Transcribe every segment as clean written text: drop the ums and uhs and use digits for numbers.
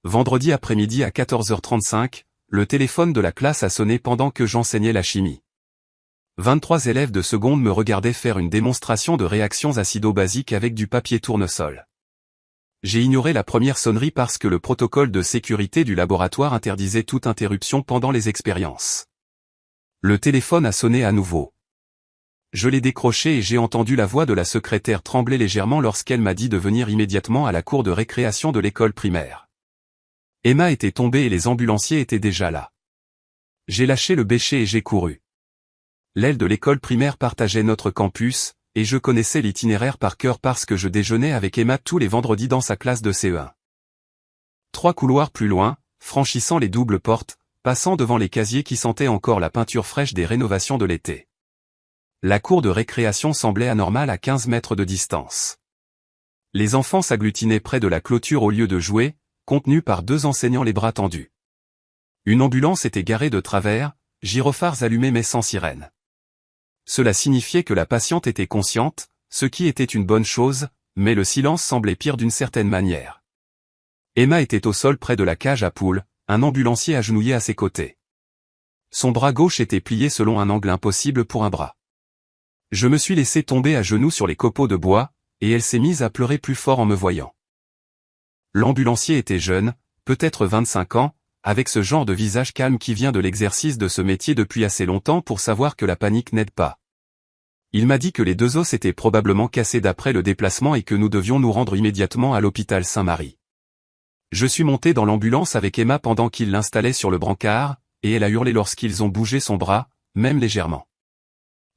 Vendredi après-midi à 14h35, le téléphone de la classe a sonné pendant que j'enseignais la chimie. 23 élèves de seconde me regardaient faire une démonstration de réactions acido-basiques avec du papier tournesol. J'ai ignoré la première sonnerie parce que le protocole de sécurité du laboratoire interdisait toute interruption pendant les expériences. Le téléphone a sonné à nouveau. Je l'ai décroché et j'ai entendu la voix de la secrétaire trembler légèrement lorsqu'elle m'a dit de venir immédiatement à la cour de récréation de l'école primaire. Emma était tombée et les ambulanciers étaient déjà là. J'ai lâché le bêcher et j'ai couru. L'aile de l'école primaire partageait notre campus, et je connaissais l'itinéraire par cœur parce que je déjeunais avec Emma tous les vendredis dans sa classe de CE1. 3 couloirs plus loin, franchissant les doubles portes, passant devant les casiers qui sentaient encore la peinture fraîche des rénovations de l'été. La cour de récréation semblait anormale à 15 mètres de distance. Les enfants s'agglutinaient près de la clôture au lieu de jouer, contenus par 2 enseignants les bras tendus. Une ambulance était garée de travers, gyrophares allumés mais sans sirène. Cela signifiait que la patiente était consciente, ce qui était une bonne chose, mais le silence semblait pire d'une certaine manière. Emma était au sol près de la cage à poules, un ambulancier agenouillé à ses côtés. Son bras gauche était plié selon un angle impossible pour un bras. Je me suis laissé tomber à genoux sur les copeaux de bois, et elle s'est mise à pleurer plus fort en me voyant. L'ambulancier était jeune, peut-être 25 ans, avec ce genre de visage calme qui vient de l'exercice de ce métier depuis assez longtemps pour savoir que la panique n'aide pas. Il m'a dit que les 2 os étaient probablement cassés d'après le déplacement et que nous devions nous rendre immédiatement à l'hôpital Saint-Marie. Je suis monté dans l'ambulance avec Emma pendant qu'il l'installait sur le brancard, et elle a hurlé lorsqu'ils ont bougé son bras, même légèrement.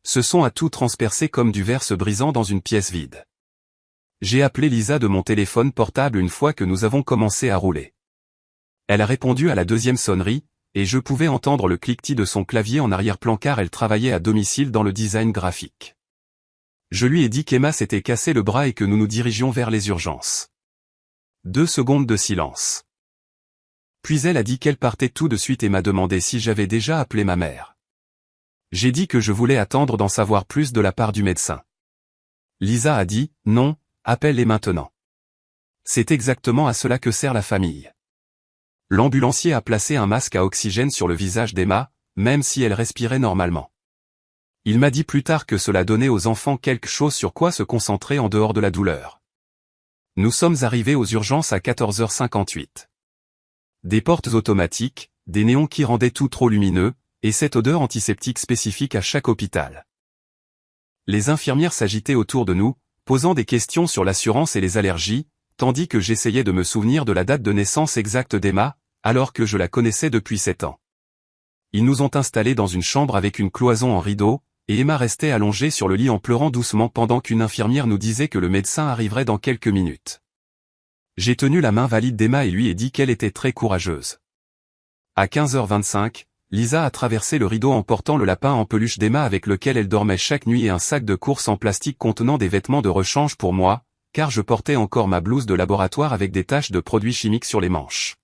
Ce son a tout transpercé comme du verre se brisant dans une pièce vide. J'ai appelé Lisa de mon téléphone portable une fois que nous avons commencé à rouler. Elle a répondu à la 2e sonnerie, et je pouvais entendre le cliquetis de son clavier en arrière-plan car elle travaillait à domicile dans le design graphique. Je lui ai dit qu'Emma s'était cassé le bras et que nous nous dirigions vers les urgences. 2 secondes de silence. Puis elle a dit qu'elle partait tout de suite et m'a demandé si j'avais déjà appelé ma mère. J'ai dit que je voulais attendre d'en savoir plus de la part du médecin. Lisa a dit « Non, appelle-les maintenant ». C'est exactement à cela que sert la famille. L'ambulancier a placé un masque à oxygène sur le visage d'Emma, même si elle respirait normalement. Il m'a dit plus tard que cela donnait aux enfants quelque chose sur quoi se concentrer en dehors de la douleur. Nous sommes arrivés aux urgences à 14h58. Des portes automatiques, des néons qui rendaient tout trop lumineux, et cette odeur antiseptique spécifique à chaque hôpital. Les infirmières s'agitaient autour de nous, posant des questions sur l'assurance et les allergies, tandis que j'essayais de me souvenir de la date de naissance exacte d'Emma, alors que je la connaissais depuis 7 ans. Ils nous ont installés dans une chambre avec une cloison en rideau, et Emma restait allongée sur le lit en pleurant doucement pendant qu'une infirmière nous disait que le médecin arriverait dans quelques minutes. J'ai tenu la main valide d'Emma et lui ai dit qu'elle était très courageuse. À 15h25, Lisa a traversé le rideau en portant le lapin en peluche d'Emma avec lequel elle dormait chaque nuit et un sac de course en plastique contenant des vêtements de rechange pour moi, car je portais encore ma blouse de laboratoire avec des taches de produits chimiques sur les manches.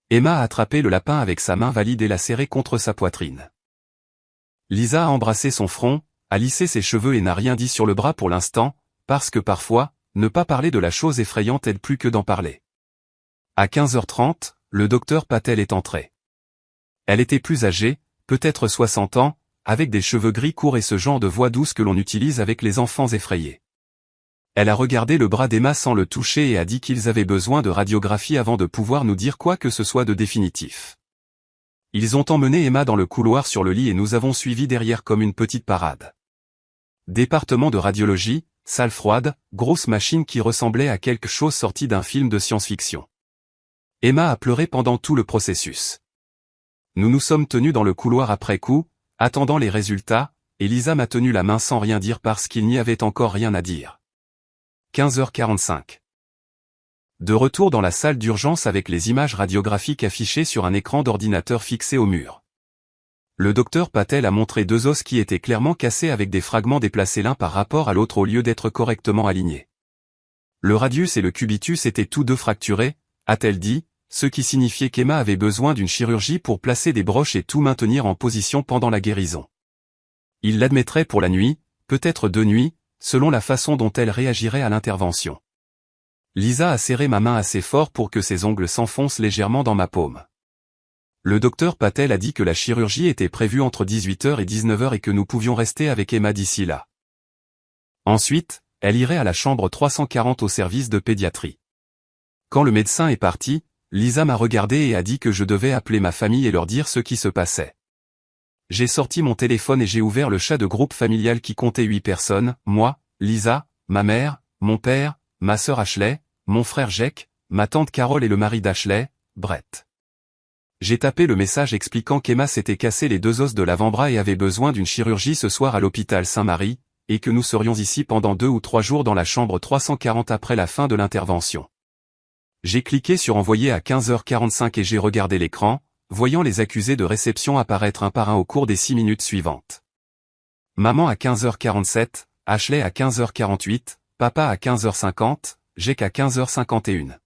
Emma a attrapé le lapin avec sa main valide et l'a serré contre sa poitrine. Lisa a embrassé son front, a lissé ses cheveux et n'a rien dit sur le bras pour l'instant, parce que parfois, ne pas parler de la chose effrayante aide plus que d'en parler. À 15h30, le docteur Patel est entré. Elle était plus âgée, peut-être 60 ans, avec des cheveux gris courts et ce genre de voix douce que l'on utilise avec les enfants effrayés. Elle a regardé le bras d'Emma sans le toucher et a dit qu'ils avaient besoin de radiographie avant de pouvoir nous dire quoi que ce soit de définitif. Ils ont emmené Emma dans le couloir sur le lit et nous avons suivi derrière comme une petite parade. Département de radiologie, salle froide, grosse machine qui ressemblait à quelque chose sorti d'un film de science-fiction. Emma a pleuré pendant tout le processus. Nous nous sommes tenus dans le couloir après coup, attendant les résultats, et Lisa m'a tenu la main sans rien dire parce qu'il n'y avait encore rien à dire. 15h45. De retour dans la salle d'urgence avec les images radiographiques affichées sur un écran d'ordinateur fixé au mur. Le docteur Patel a montré 2 os qui étaient clairement cassés avec des fragments déplacés l'un par rapport à l'autre au lieu d'être correctement alignés. Le radius et le cubitus étaient tous 2 fracturés, a-t-elle dit, ce qui signifiait qu'Emma avait besoin d'une chirurgie pour placer des broches et tout maintenir en position pendant la guérison. Il l'admettrait pour la nuit, peut-être 2 nuits, selon la façon dont elle réagirait à l'intervention. Lisa a serré ma main assez fort pour que ses ongles s'enfoncent légèrement dans ma paume. Le docteur Patel a dit que la chirurgie était prévue entre 18h et 19h et que nous pouvions rester avec Emma d'ici là. Ensuite, elle irait à la chambre 340 au service de pédiatrie. Quand le médecin est parti, Lisa m'a regardé et a dit que je devais appeler ma famille et leur dire ce qui se passait. J'ai sorti mon téléphone et j'ai ouvert le chat de groupe familial qui comptait 8 personnes, moi, Lisa, ma mère, mon père, ma sœur Ashley, mon frère Jake, ma tante Carole et le mari d'Ashley, Brett. J'ai tapé le message expliquant qu'Emma s'était cassé les 2 os de l'avant-bras et avait besoin d'une chirurgie ce soir à l'hôpital Saint-Marie, et que nous serions ici pendant 2 ou 3 jours dans la chambre 340 après la fin de l'intervention. J'ai cliqué sur envoyer à 15h45 et j'ai regardé l'écran, voyant les accusés de réception apparaître un par un au cours des 6 minutes suivantes. Maman à 15h47, Ashley à 15h48, papa à 15h50, Jake à 15h51.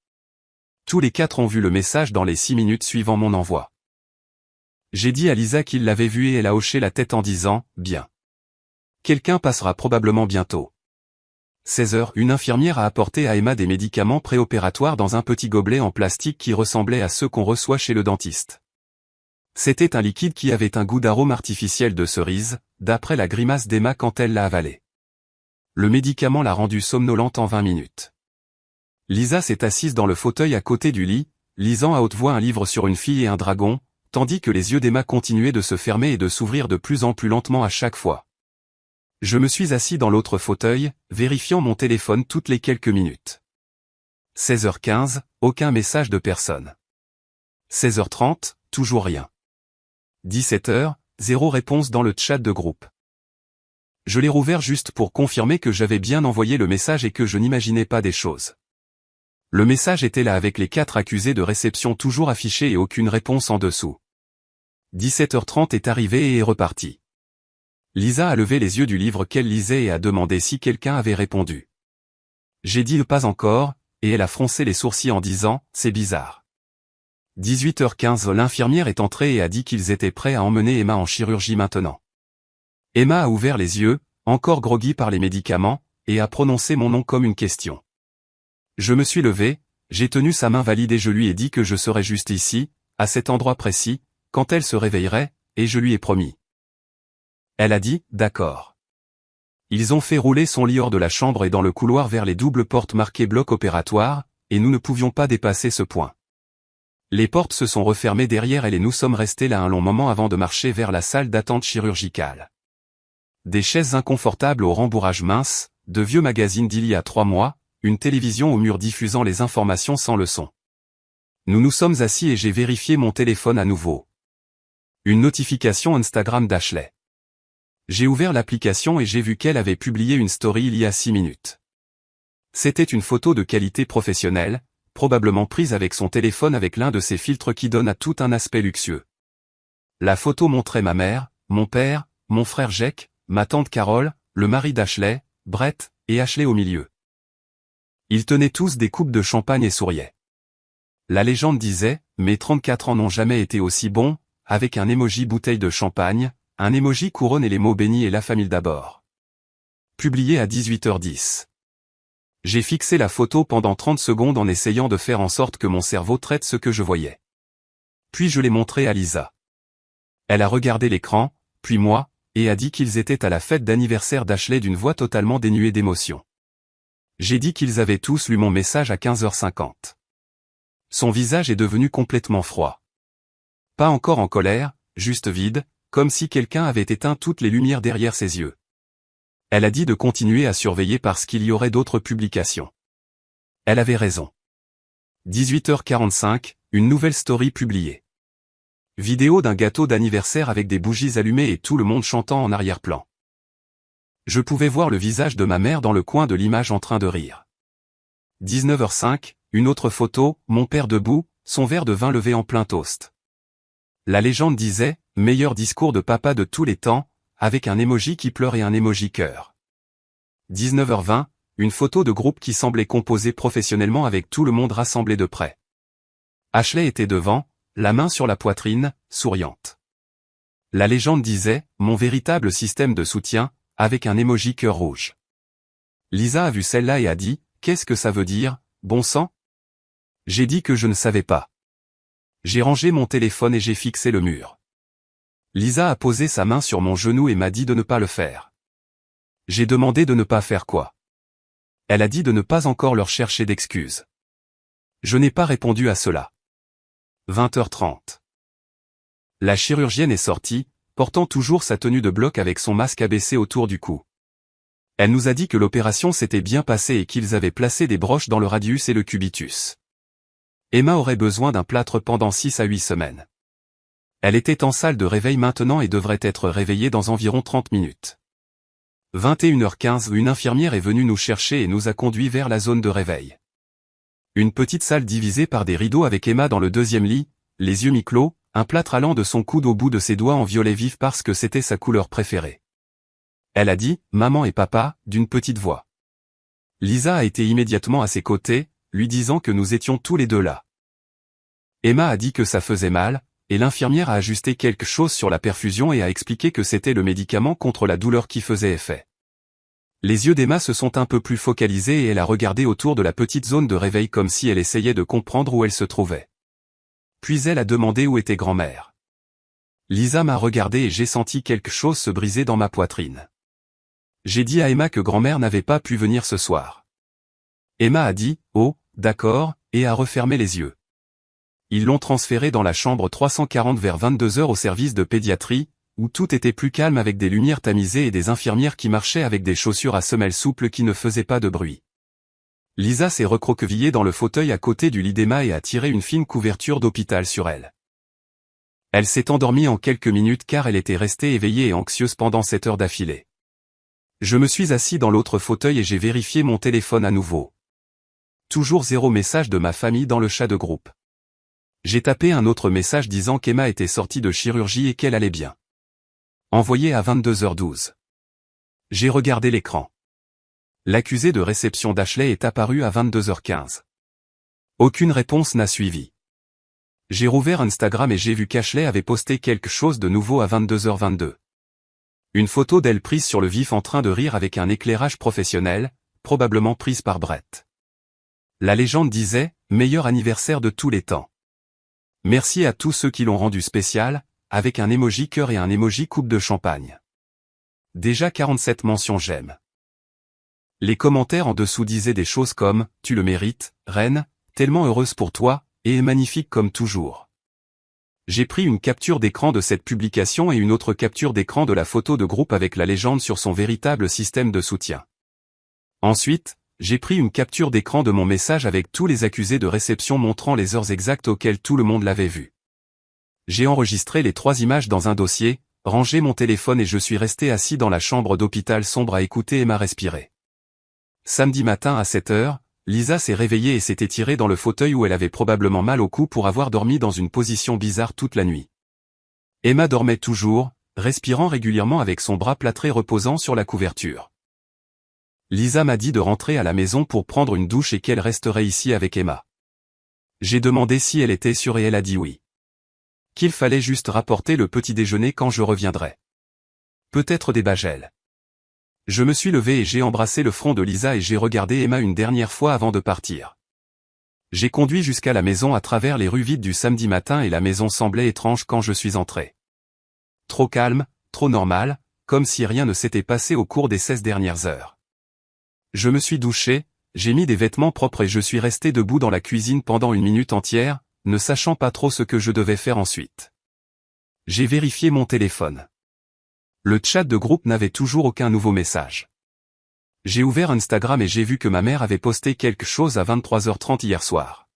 Tous les 4 ont vu le message dans les 6 minutes suivant mon envoi. J'ai dit à Lisa qu'il l'avait vu et elle a hoché la tête en disant « Bien. Quelqu'un passera probablement bientôt. » 16h, une infirmière a apporté à Emma des médicaments préopératoires dans un petit gobelet en plastique qui ressemblait à ceux qu'on reçoit chez le dentiste. C'était un liquide qui avait un goût d'arôme artificiel de cerise, d'après la grimace d'Emma quand elle l'a avalé. Le médicament l'a rendue somnolente en 20 minutes. Lisa s'est assise dans le fauteuil à côté du lit, lisant à haute voix un livre sur une fille et un dragon, tandis que les yeux d'Emma continuaient de se fermer et de s'ouvrir de plus en plus lentement à chaque fois. Je me suis assis dans l'autre fauteuil, vérifiant mon téléphone toutes les quelques minutes. 16h15, aucun message de personne. 16h30, toujours rien. 17h, 0 réponse dans le chat de groupe. Je l'ai rouvert juste pour confirmer que j'avais bien envoyé le message et que je n'imaginais pas des choses. Le message était là avec les 4 accusés de réception toujours affichés et aucune réponse en dessous. 17h30 est arrivé et est reparti. Lisa a levé les yeux du livre qu'elle lisait et a demandé si quelqu'un avait répondu. J'ai dit pas encore, et elle a froncé les sourcils en disant « C'est bizarre ». 18h15 l'infirmière est entrée et a dit qu'ils étaient prêts à emmener Emma en chirurgie maintenant. Emma a ouvert les yeux, encore groggy par les médicaments, et a prononcé mon nom comme une question. Je me suis levé, j'ai tenu sa main valide et je lui ai dit que je serais juste ici, à cet endroit précis, quand elle se réveillerait, et je lui ai promis. Elle a dit, d'accord. Ils ont fait rouler son lit hors de la chambre et dans le couloir vers les doubles portes marquées bloc opératoire, et nous ne pouvions pas dépasser ce point. Les portes se sont refermées derrière elle et nous sommes restés là un long moment avant de marcher vers la salle d'attente chirurgicale. Des chaises inconfortables au rembourrage mince, de vieux magazines d'il y a 3 mois, une télévision au mur diffusant les informations sans le son. Nous nous sommes assis et j'ai vérifié mon téléphone à nouveau. Une notification Instagram d'Ashley. J'ai ouvert l'application et j'ai vu qu'elle avait publié une story il y a 6 minutes. C'était une photo de qualité professionnelle, probablement prise avec son téléphone avec l'un de ces filtres qui donnent à tout un aspect luxueux. La photo montrait ma mère, mon père, mon frère Jake, ma tante Carole, le mari d'Ashley, Brett, et Ashley au milieu. Ils tenaient tous des coupes de champagne et souriaient. La légende disait, mes 34 ans n'ont jamais été aussi bons, avec un emoji bouteille de champagne, un emoji couronne et les mots bénis et la famille d'abord. Publié à 18h10. J'ai fixé la photo pendant 30 secondes en essayant de faire en sorte que mon cerveau traite ce que je voyais. Puis je l'ai montré à Lisa. Elle a regardé l'écran, puis moi, et a dit qu'ils étaient à la fête d'anniversaire d'Ashley d'une voix totalement dénuée d'émotion. J'ai dit qu'ils avaient tous lu mon message à 15h50. Son visage est devenu complètement froid. Pas encore en colère, juste vide, comme si quelqu'un avait éteint toutes les lumières derrière ses yeux. Elle a dit de continuer à surveiller parce qu'il y aurait d'autres publications. Elle avait raison. 18h45, une nouvelle story publiée. Vidéo d'un gâteau d'anniversaire avec des bougies allumées et tout le monde chantant en arrière-plan. Je pouvais voir le visage de ma mère dans le coin de l'image en train de rire. 19h05, une autre photo, mon père debout, son verre de vin levé en plein toast. La légende disait, meilleur discours de papa de tous les temps, avec un emoji qui pleure et un emoji cœur. 19h20, une photo de groupe qui semblait composée professionnellement avec tout le monde rassemblé de près. Ashley était devant, la main sur la poitrine, souriante. La légende disait, mon véritable système de soutien, avec un emoji cœur rouge. Lisa a vu celle-là et a dit, qu'est-ce que ça veut dire, bon sang? J'ai dit que je ne savais pas. J'ai rangé mon téléphone et j'ai fixé le mur. Lisa a posé sa main sur mon genou et m'a dit de ne pas le faire. J'ai demandé de ne pas faire quoi? Elle a dit de ne pas encore leur chercher d'excuses. Je n'ai pas répondu à cela. 20h30. La chirurgienne est sortie, portant toujours sa tenue de bloc avec son masque abaissé autour du cou. Elle nous a dit que l'opération s'était bien passée et qu'ils avaient placé des broches dans le radius et le cubitus. Emma aurait besoin d'un plâtre pendant 6 à 8 semaines. Elle était en salle de réveil maintenant et devrait être réveillée dans environ 30 minutes. 21h15, une infirmière est venue nous chercher et nous a conduits vers la zone de réveil. Une petite salle divisée par des rideaux avec Emma dans le deuxième lit, les yeux mi-clos, un plâtre allant de son coude au bout de ses doigts en violet vif parce que c'était sa couleur préférée. Elle a dit « Maman et papa » d'une petite voix. Lisa a été immédiatement à ses côtés, lui disant que nous étions tous les deux là. Emma a dit que ça faisait mal, et l'infirmière a ajusté quelque chose sur la perfusion et a expliqué que c'était le médicament contre la douleur qui faisait effet. Les yeux d'Emma se sont un peu plus focalisés et elle a regardé autour de la petite zone de réveil comme si elle essayait de comprendre où elle se trouvait. Puis elle a demandé où était grand-mère. Lisa m'a regardé et j'ai senti quelque chose se briser dans ma poitrine. J'ai dit à Emma que grand-mère n'avait pas pu venir ce soir. Emma a dit « Oh, d'accord » et a refermé les yeux. Ils l'ont transférée dans la chambre 340 vers 22h au service de pédiatrie, où tout était plus calme avec des lumières tamisées et des infirmières qui marchaient avec des chaussures à semelles souples qui ne faisaient pas de bruit. Lisa s'est recroquevillée dans le fauteuil à côté du lit d'Emma et a tiré une fine couverture d'hôpital sur elle. Elle s'est endormie en quelques minutes car elle était restée éveillée et anxieuse pendant 7 heures d'affilée. Je me suis assis dans l'autre fauteuil et j'ai vérifié mon téléphone à nouveau. Toujours 0 message de ma famille dans le chat de groupe. J'ai tapé un autre message disant qu'Emma était sortie de chirurgie et qu'elle allait bien. Envoyé à 22h12. J'ai regardé l'écran. L'accusé de réception d'Ashley est apparu à 22h15. Aucune réponse n'a suivi. J'ai rouvert Instagram et j'ai vu qu'Ashley avait posté quelque chose de nouveau à 22h22. Une photo d'elle prise sur le vif en train de rire avec un éclairage professionnel, probablement prise par Brett. La légende disait « Meilleur anniversaire de tous les temps ». Merci à tous ceux qui l'ont rendu spécial, avec un emoji cœur et un emoji coupe de champagne. Déjà 47 mentions j'aime. Les commentaires en dessous disaient des choses comme « Tu le mérites, reine, tellement heureuse pour toi, et magnifique comme toujours ». J'ai pris une capture d'écran de cette publication et une autre capture d'écran de la photo de groupe avec la légende sur son véritable système de soutien. Ensuite, j'ai pris une capture d'écran de mon message avec tous les accusés de réception montrant les heures exactes auxquelles tout le monde l'avait vu. J'ai enregistré les 3 images dans un dossier, rangé mon téléphone et je suis resté assis dans la chambre d'hôpital sombre à écouter Emma respirer. Samedi matin à 7 heures, Lisa s'est réveillée et s'est étirée dans le fauteuil où elle avait probablement mal au cou pour avoir dormi dans une position bizarre toute la nuit. Emma dormait toujours, respirant régulièrement avec son bras plâtré reposant sur la couverture. Lisa m'a dit de rentrer à la maison pour prendre une douche et qu'elle resterait ici avec Emma. J'ai demandé si elle était sûre et elle a dit oui. Qu'il fallait juste rapporter le petit déjeuner quand je reviendrais. Peut-être des bagels. Je me suis levé et j'ai embrassé le front de Lisa et j'ai regardé Emma une dernière fois avant de partir. J'ai conduit jusqu'à la maison à travers les rues vides du samedi matin et la maison semblait étrange quand je suis entré. Trop calme, trop normal, comme si rien ne s'était passé au cours des 16 dernières heures. Je me suis douché, j'ai mis des vêtements propres et je suis resté debout dans la cuisine pendant 1 minute entière, ne sachant pas trop ce que je devais faire ensuite. J'ai vérifié mon téléphone. Le chat de groupe n'avait toujours aucun nouveau message. J'ai ouvert Instagram et j'ai vu que ma mère avait posté quelque chose à 23h30 hier soir.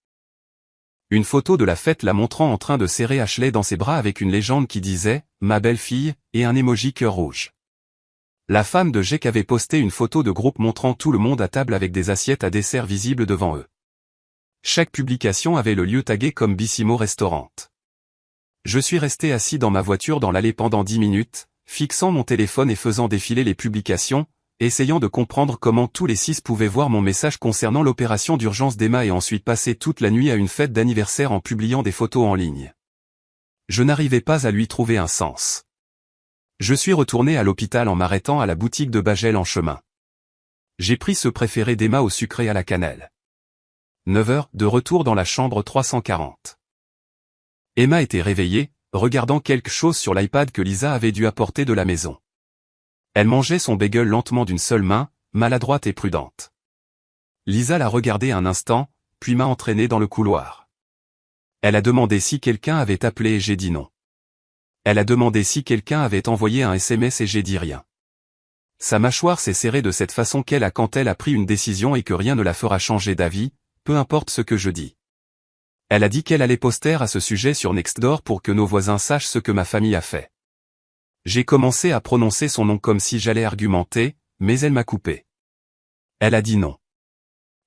Une photo de la fête la montrant en train de serrer Ashley dans ses bras avec une légende qui disait « Ma belle-fille » et un emoji cœur rouge. La femme de Jake avait posté une photo de groupe montrant tout le monde à table avec des assiettes à dessert visibles devant eux. Chaque publication avait le lieu tagué comme Bissimo Restaurant. Je suis resté assis dans ma voiture dans l'allée pendant 10 minutes, fixant mon téléphone et faisant défiler les publications, essayant de comprendre comment tous les 6 pouvaient voir mon message concernant l'opération d'urgence d'Emma et ensuite passer toute la nuit à une fête d'anniversaire en publiant des photos en ligne. Je n'arrivais pas à lui trouver un sens. Je suis retourné à l'hôpital en m'arrêtant à la boutique de bagels en chemin. J'ai pris ce préféré d'Emma au sucré à la cannelle. 9h, de retour dans la chambre 340. Emma était réveillée, regardant quelque chose sur l'iPad que Lisa avait dû apporter de la maison. Elle mangeait son bagel lentement d'une seule main, maladroite et prudente. Lisa l'a regardé un instant, puis m'a entraîné dans le couloir. Elle a demandé si quelqu'un avait appelé et j'ai dit non. Elle a demandé si quelqu'un avait envoyé un SMS et j'ai dit rien. Sa mâchoire s'est serrée de cette façon qu'elle a quand elle a pris une décision et que rien ne la fera changer d'avis, peu importe ce que je dis. Elle a dit qu'elle allait poster à ce sujet sur Nextdoor pour que nos voisins sachent ce que ma famille a fait. J'ai commencé à prononcer son nom comme si j'allais argumenter, mais elle m'a coupé. Elle a dit non.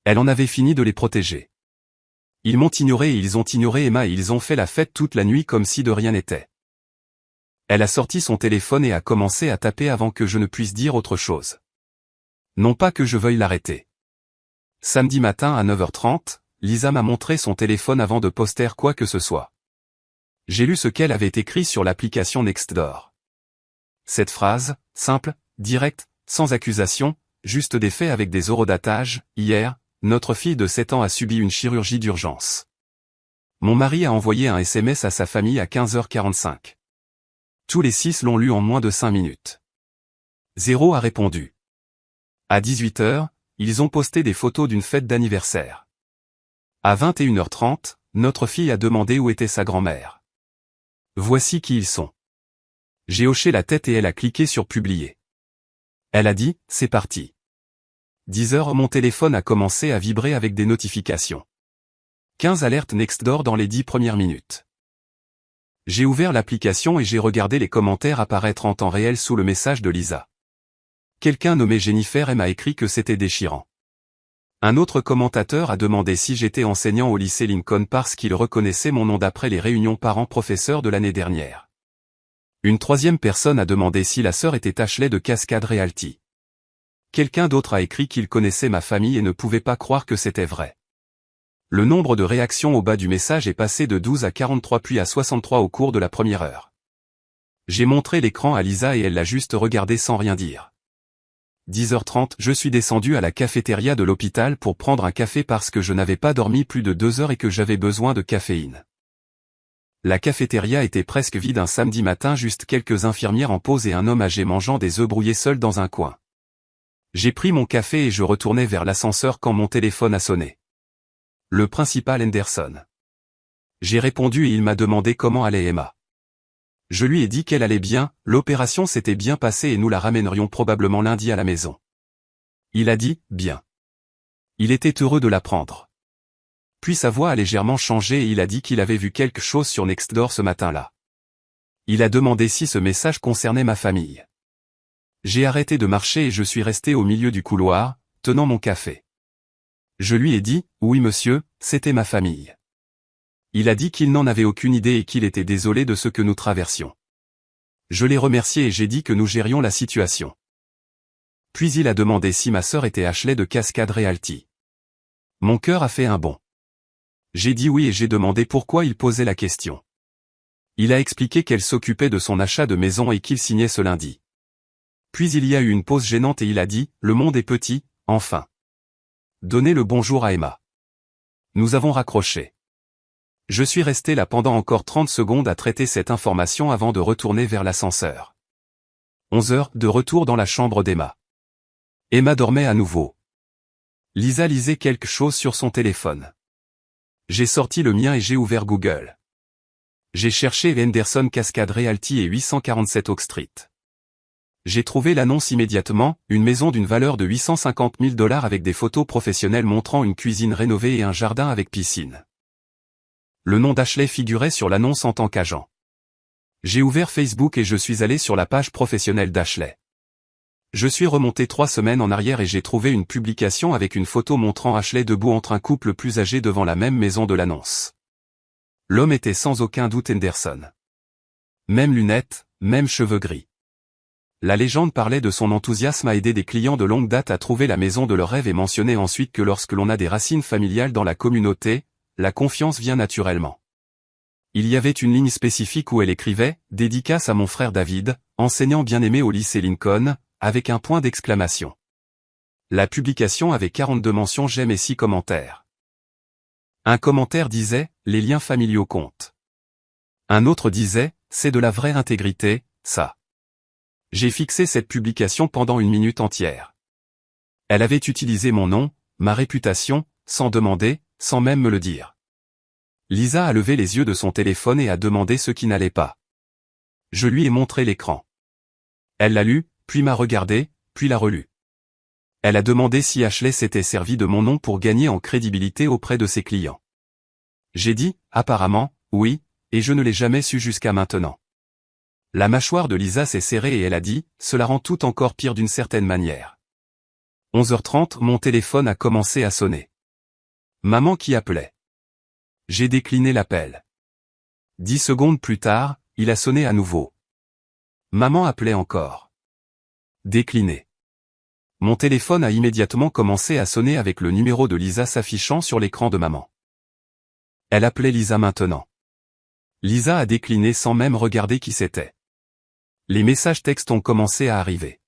Elle en avait fini de les protéger. Ils m'ont ignoré et ils ont ignoré Emma et ils ont fait la fête toute la nuit comme si de rien n'était. Elle a sorti son téléphone et a commencé à taper avant que je ne puisse dire autre chose. Non pas que je veuille l'arrêter. Samedi matin à 9h30, Lisa m'a montré son téléphone avant de poster quoi que ce soit. J'ai lu ce qu'elle avait écrit sur l'application Nextdoor. Cette phrase, simple, directe, sans accusation, juste des faits avec des horodatage, hier, notre fille de 7 ans a subi une chirurgie d'urgence. Mon mari a envoyé un SMS à sa famille à 15h45. Tous les 6 l'ont lu en moins de 5 minutes. 0 a répondu. À 18h, ils ont posté des photos d'une fête d'anniversaire. À 21h30, notre fille a demandé où était sa grand-mère. Voici qui ils sont. J'ai hoché la tête et elle a cliqué sur publier. Elle a dit, c'est parti. 10h, mon téléphone a commencé à vibrer avec des notifications. 15 alertes Nextdoor dans les 10 premières minutes. J'ai ouvert l'application et j'ai regardé les commentaires apparaître en temps réel sous le message de Lisa. Quelqu'un nommé Jennifer m'a écrit que c'était déchirant. Un autre commentateur a demandé si j'étais enseignant au lycée Lincoln parce qu'il reconnaissait mon nom d'après les réunions parents-professeurs de l'année dernière. Une troisième personne a demandé si la sœur était Ashley de Cascade Realty. Quelqu'un d'autre a écrit qu'il connaissait ma famille et ne pouvait pas croire que c'était vrai. Le nombre de réactions au bas du message est passé de 12 à 43 puis à 63 au cours de la première heure. J'ai montré l'écran à Lisa et elle l'a juste regardé sans rien dire. 10h30, je suis descendu à la cafétéria de l'hôpital pour prendre un café parce que je n'avais pas dormi plus de 2 heures et que j'avais besoin de caféine. La cafétéria était presque vide un samedi matin, juste quelques infirmières en pause et un homme âgé mangeant des œufs brouillés seul dans un coin. J'ai pris mon café et je retournais vers l'ascenseur quand mon téléphone a sonné. Le principal Henderson. J'ai répondu et il m'a demandé comment allait Emma. Je lui ai dit qu'elle allait bien, l'opération s'était bien passée et nous la ramènerions probablement lundi à la maison. Il a dit, bien. Il était heureux de l'apprendre. Puis sa voix a légèrement changé et il a dit qu'il avait vu quelque chose sur Nextdoor ce matin-là. Il a demandé si ce message concernait ma famille. J'ai arrêté de marcher et je suis resté au milieu du couloir, tenant mon café. Je lui ai dit, oui monsieur, c'était ma famille. Il a dit qu'il n'en avait aucune idée et qu'il était désolé de ce que nous traversions. Je l'ai remercié et j'ai dit que nous gérions la situation. Puis il a demandé si ma sœur était Ashley de Cascade Realty. Mon cœur a fait un bond. J'ai dit oui et j'ai demandé pourquoi il posait la question. Il a expliqué qu'elle s'occupait de son achat de maison et qu'il signait ce lundi. Puis il y a eu une pause gênante et il a dit, le monde est petit, enfin. Donnez le bonjour à Emma. Nous avons raccroché. Je suis resté là pendant encore 30 secondes à traiter cette information avant de retourner vers l'ascenseur. 11h, de retour dans la chambre d'Emma. Emma dormait à nouveau. Lisa lisait quelque chose sur son téléphone. J'ai sorti le mien et j'ai ouvert Google. J'ai cherché Henderson Cascade Realty et 847 Oak Street. J'ai trouvé l'annonce immédiatement, une maison d'une valeur de 850 000 $ avec des photos professionnelles montrant une cuisine rénovée et un jardin avec piscine. Le nom d'Ashley figurait sur l'annonce en tant qu'agent. J'ai ouvert Facebook et je suis allé sur la page professionnelle d'Ashley. Je suis remonté 3 semaines en arrière et j'ai trouvé une publication avec une photo montrant Ashley debout entre un couple plus âgé devant la même maison de l'annonce. L'homme était sans aucun doute Henderson. Même lunettes, même cheveux gris. La légende parlait de son enthousiasme à aider des clients de longue date à trouver la maison de leur rêve et mentionnait ensuite que lorsque l'on a des racines familiales dans la communauté, la confiance vient naturellement. Il y avait une ligne spécifique où elle écrivait « Dédicace à mon frère David, enseignant bien-aimé au lycée Lincoln », avec un point d'exclamation. La publication avait 42 mentions j'aime et 6 commentaires. Un commentaire disait, les liens familiaux comptent. Un autre disait, c'est de la vraie intégrité, ça. J'ai fixé cette publication pendant 1 minute entière. Elle avait utilisé mon nom, ma réputation, sans demander, sans même me le dire. Lisa a levé les yeux de son téléphone et a demandé ce qui n'allait pas. Je lui ai montré l'écran. Elle l'a lu, puis m'a regardé, puis l'a relu. Elle a demandé si Ashley s'était servi de mon nom pour gagner en crédibilité auprès de ses clients. J'ai dit, apparemment, oui, et je ne l'ai jamais su jusqu'à maintenant. La mâchoire de Lisa s'est serrée et elle a dit, cela rend tout encore pire d'une certaine manière. 11h30, mon téléphone a commencé à sonner. Maman qui appelait. J'ai décliné l'appel. 10 secondes plus tard, il a sonné à nouveau. Maman appelait encore. Décliné. Mon téléphone a immédiatement commencé à sonner avec le numéro de Lisa s'affichant sur l'écran de maman. Elle appelait Lisa maintenant. Lisa a décliné sans même regarder qui c'était. Les messages textes ont commencé à arriver.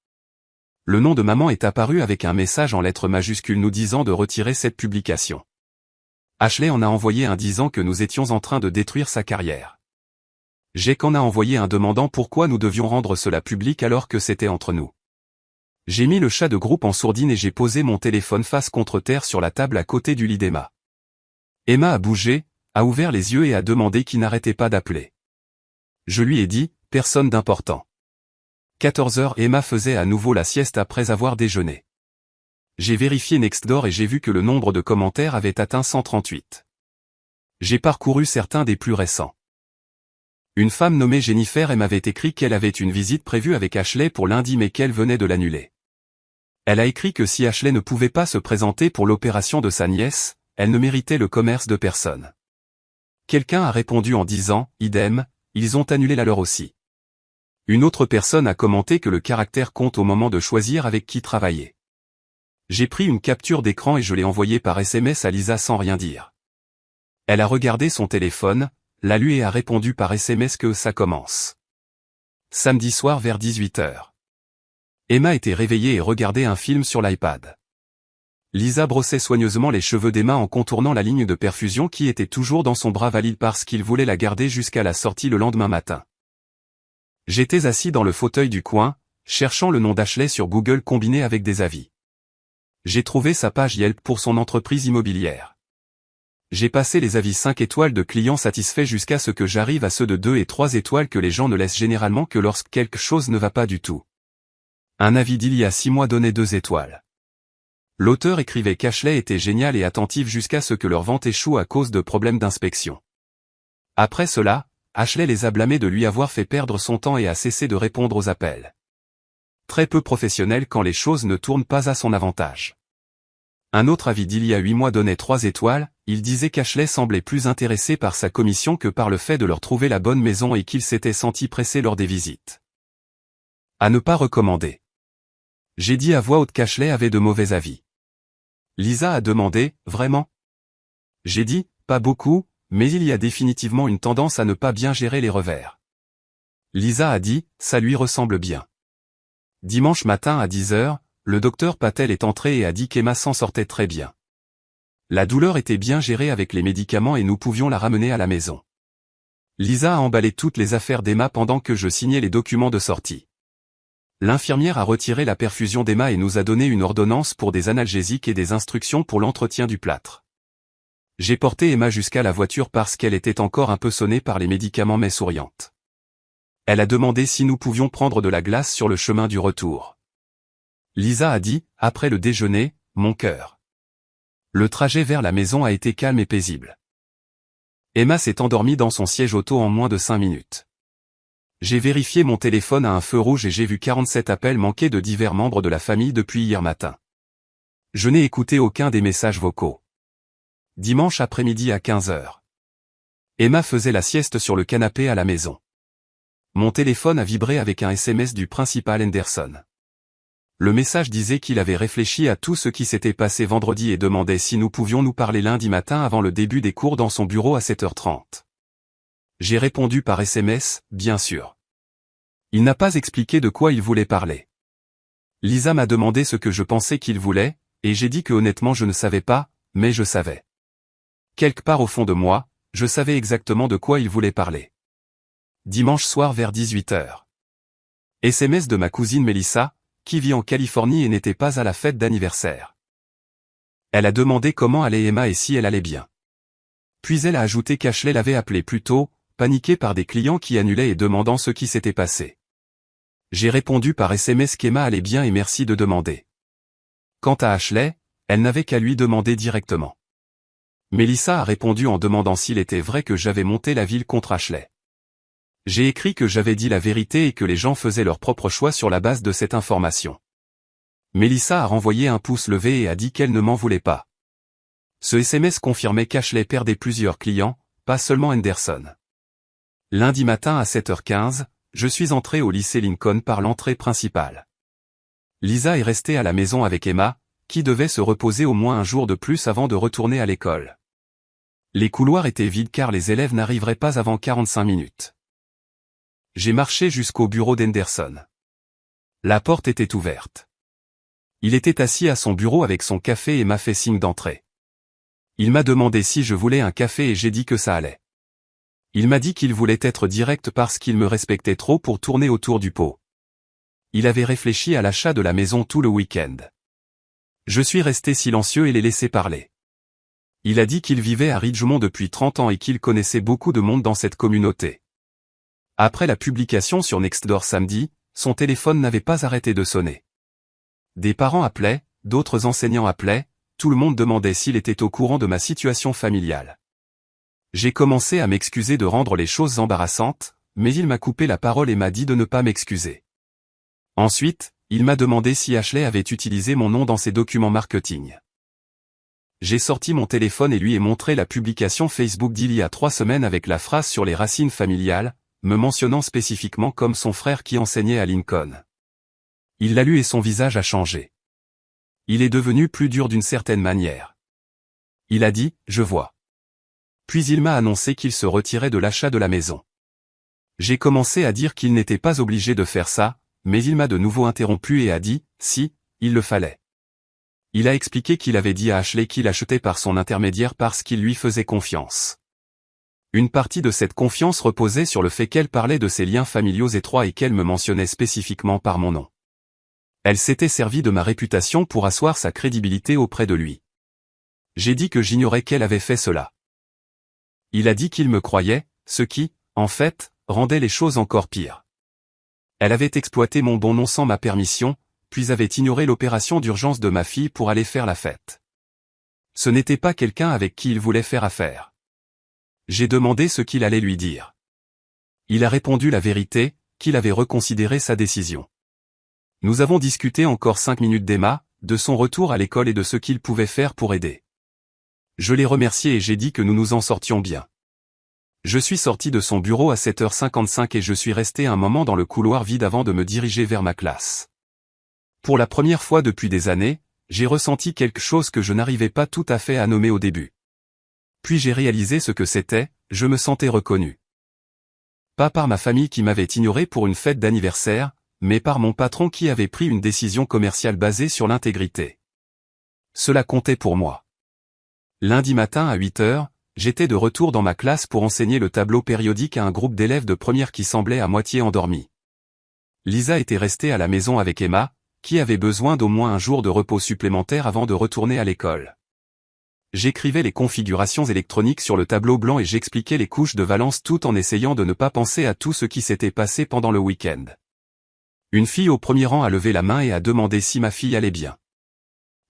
Le nom de maman est apparu avec un message en lettres majuscules nous disant de retirer cette publication. Ashley en a envoyé un disant que nous étions en train de détruire sa carrière. Jake en a envoyé un demandant pourquoi nous devions rendre cela public alors que c'était entre nous. J'ai mis le chat de groupe en sourdine et j'ai posé mon téléphone face contre terre sur la table à côté du lit d'Emma. Emma a bougé, a ouvert les yeux et a demandé qui n'arrêtait pas d'appeler. Je lui ai dit, personne d'important. 14h, Emma faisait à nouveau la sieste après avoir déjeuné. J'ai vérifié Nextdoor et j'ai vu que le nombre de commentaires avait atteint 138. J'ai parcouru certains des plus récents. Une femme nommée Jennifer m'avait écrit qu'elle avait une visite prévue avec Ashley pour lundi mais qu'elle venait de l'annuler. Elle a écrit que si Ashley ne pouvait pas se présenter pour l'opération de sa nièce, elle ne méritait le commerce de personne. Quelqu'un a répondu en disant, idem, ils ont annulé la leur aussi. Une autre personne a commenté que le caractère compte au moment de choisir avec qui travailler. J'ai pris une capture d'écran et je l'ai envoyée par SMS à Lisa sans rien dire. Elle a regardé son téléphone, l'a lu et a répondu par SMS que ça commence. Samedi soir vers 18h. Emma était réveillée et regardait un film sur l'iPad. Lisa brossait soigneusement les cheveux d'Emma en contournant la ligne de perfusion qui était toujours dans son bras valide parce qu'il voulait la garder jusqu'à la sortie le lendemain matin. J'étais assis dans le fauteuil du coin, cherchant le nom d'Ashley sur Google combiné avec des avis. J'ai trouvé sa page Yelp pour son entreprise immobilière. J'ai passé les avis 5 étoiles de clients satisfaits jusqu'à ce que j'arrive à ceux de 2 et 3 étoiles que les gens ne laissent généralement que lorsque quelque chose ne va pas du tout. Un avis d'il y a 6 mois donnait 2 étoiles. L'auteur écrivait qu'Ashley était génial et attentif jusqu'à ce que leur vente échoue à cause de problèmes d'inspection. Après cela, Ashley les a blâmés de lui avoir fait perdre son temps et a cessé de répondre aux appels. Très peu professionnel quand les choses ne tournent pas à son avantage. Un autre avis d'il y a 8 mois donnait 3 étoiles, il disait qu'Ashley semblait plus intéressé par sa commission que par le fait de leur trouver la bonne maison et qu'il s'était senti pressé lors des visites. À ne pas recommander. J'ai dit à voix haute qu'Ashley avait de mauvais avis. Lisa a demandé, vraiment? J'ai dit, pas beaucoup, mais il y a définitivement une tendance à ne pas bien gérer les revers. Lisa a dit, ça lui ressemble bien. Dimanche matin à 10h, le docteur Patel est entré et a dit qu'Emma s'en sortait très bien. La douleur était bien gérée avec les médicaments et nous pouvions la ramener à la maison. Lisa a emballé toutes les affaires d'Emma pendant que je signais les documents de sortie. L'infirmière a retiré la perfusion d'Emma et nous a donné une ordonnance pour des analgésiques et des instructions pour l'entretien du plâtre. J'ai porté Emma jusqu'à la voiture parce qu'elle était encore un peu sonnée par les médicaments mais souriante. Elle a demandé si nous pouvions prendre de la glace sur le chemin du retour. Lisa a dit, après le déjeuner, mon cœur. Le trajet vers la maison a été calme et paisible. Emma s'est endormie dans son siège auto en moins de 5 minutes. J'ai vérifié mon téléphone à un feu rouge et j'ai vu 47 appels manqués de divers membres de la famille depuis hier matin. Je n'ai écouté aucun des messages vocaux. Dimanche après-midi à 15h. Emma faisait la sieste sur le canapé à la maison. Mon téléphone a vibré avec un SMS du principal Henderson. Le message disait qu'il avait réfléchi à tout ce qui s'était passé vendredi et demandait si nous pouvions nous parler lundi matin avant le début des cours dans son bureau à 7h30. J'ai répondu par SMS, bien sûr. Il n'a pas expliqué de quoi il voulait parler. Lisa m'a demandé ce que je pensais qu'il voulait, et j'ai dit que honnêtement je ne savais pas, mais je savais. Quelque part au fond de moi, je savais exactement de quoi il voulait parler. Dimanche soir vers 18h. SMS de ma cousine Mélissa, qui vit en Californie et n'était pas à la fête d'anniversaire. Elle a demandé comment allait Emma et si elle allait bien. Puis elle a ajouté qu'Ashley l'avait appelée plus tôt, paniquée par des clients qui annulaient et demandant ce qui s'était passé. J'ai répondu par SMS qu'Emma allait bien et merci de demander. Quant à Ashley, elle n'avait qu'à lui demander directement. Mélissa a répondu en demandant s'il était vrai que j'avais monté la ville contre Ashley. J'ai écrit que j'avais dit la vérité et que les gens faisaient leur propre choix sur la base de cette information. Mélissa a renvoyé un pouce levé et a dit qu'elle ne m'en voulait pas. Ce SMS confirmait qu'Ashley perdait plusieurs clients, pas seulement Henderson. Lundi matin à 7h15, je suis entré au lycée Lincoln par l'entrée principale. Lisa est restée à la maison avec Emma, qui devait se reposer au moins un jour de plus avant de retourner à l'école. Les couloirs étaient vides car les élèves n'arriveraient pas avant 45 minutes. J'ai marché jusqu'au bureau d'Henderson. La porte était ouverte. Il était assis à son bureau avec son café et m'a fait signe d'entrer. Il m'a demandé si je voulais un café et j'ai dit que ça allait. Il m'a dit qu'il voulait être direct parce qu'il me respectait trop pour tourner autour du pot. Il avait réfléchi à l'achat de la maison tout le week-end. Je suis resté silencieux et l'ai laissé parler. Il a dit qu'il vivait à Ridgemont depuis 30 ans et qu'il connaissait beaucoup de monde dans cette communauté. Après la publication sur Nextdoor samedi, son téléphone n'avait pas arrêté de sonner. Des parents appelaient, d'autres enseignants appelaient, tout le monde demandait s'il était au courant de ma situation familiale. J'ai commencé à m'excuser de rendre les choses embarrassantes, mais il m'a coupé la parole et m'a dit de ne pas m'excuser. Ensuite, il m'a demandé si Ashley avait utilisé mon nom dans ses documents marketing. J'ai sorti mon téléphone et lui ai montré la publication Facebook d'il y a 3 semaines avec la phrase sur les racines familiales, me mentionnant spécifiquement comme son frère qui enseignait à Lincoln. Il l'a lu et son visage a changé. Il est devenu plus dur d'une certaine manière. Il a dit, je vois. Puis il m'a annoncé qu'il se retirait de l'achat de la maison. J'ai commencé à dire qu'il n'était pas obligé de faire ça, mais il m'a de nouveau interrompu et a dit, si, il le fallait. Il a expliqué qu'il avait dit à Ashley qu'il achetait par son intermédiaire parce qu'il lui faisait confiance. Une partie de cette confiance reposait sur le fait qu'elle parlait de ses liens familiaux étroits et qu'elle me mentionnait spécifiquement par mon nom. Elle s'était servie de ma réputation pour asseoir sa crédibilité auprès de lui. J'ai dit que j'ignorais qu'elle avait fait cela. Il a dit qu'il me croyait, ce qui, en fait, rendait les choses encore pires. Elle avait exploité mon bon nom sans ma permission, puis avait ignoré l'opération d'urgence de ma fille pour aller faire la fête. Ce n'était pas quelqu'un avec qui il voulait faire affaire. J'ai demandé ce qu'il allait lui dire. Il a répondu la vérité, qu'il avait reconsidéré sa décision. Nous avons discuté encore 5 minutes d'Emma, de son retour à l'école et de ce qu'il pouvait faire pour aider. Je l'ai remercié et j'ai dit que nous nous en sortions bien. Je suis sorti de son bureau à 7h55 et je suis resté un moment dans le couloir vide avant de me diriger vers ma classe. Pour la première fois depuis des années, j'ai ressenti quelque chose que je n'arrivais pas tout à fait à nommer au début. Puis j'ai réalisé ce que c'était, je me sentais reconnu. Pas par ma famille qui m'avait ignoré pour une fête d'anniversaire, mais par mon patron qui avait pris une décision commerciale basée sur l'intégrité. Cela comptait pour moi. Lundi matin à 8h, j'étais de retour dans ma classe pour enseigner le tableau périodique à un groupe d'élèves de première qui semblait à moitié endormis. Lisa était restée à la maison avec Emma, qui avait besoin d'au moins un jour de repos supplémentaire avant de retourner à l'école. J'écrivais les configurations électroniques sur le tableau blanc et j'expliquais les couches de valence tout en essayant de ne pas penser à tout ce qui s'était passé pendant le week-end. Une fille au premier rang a levé la main et a demandé si ma fille allait bien.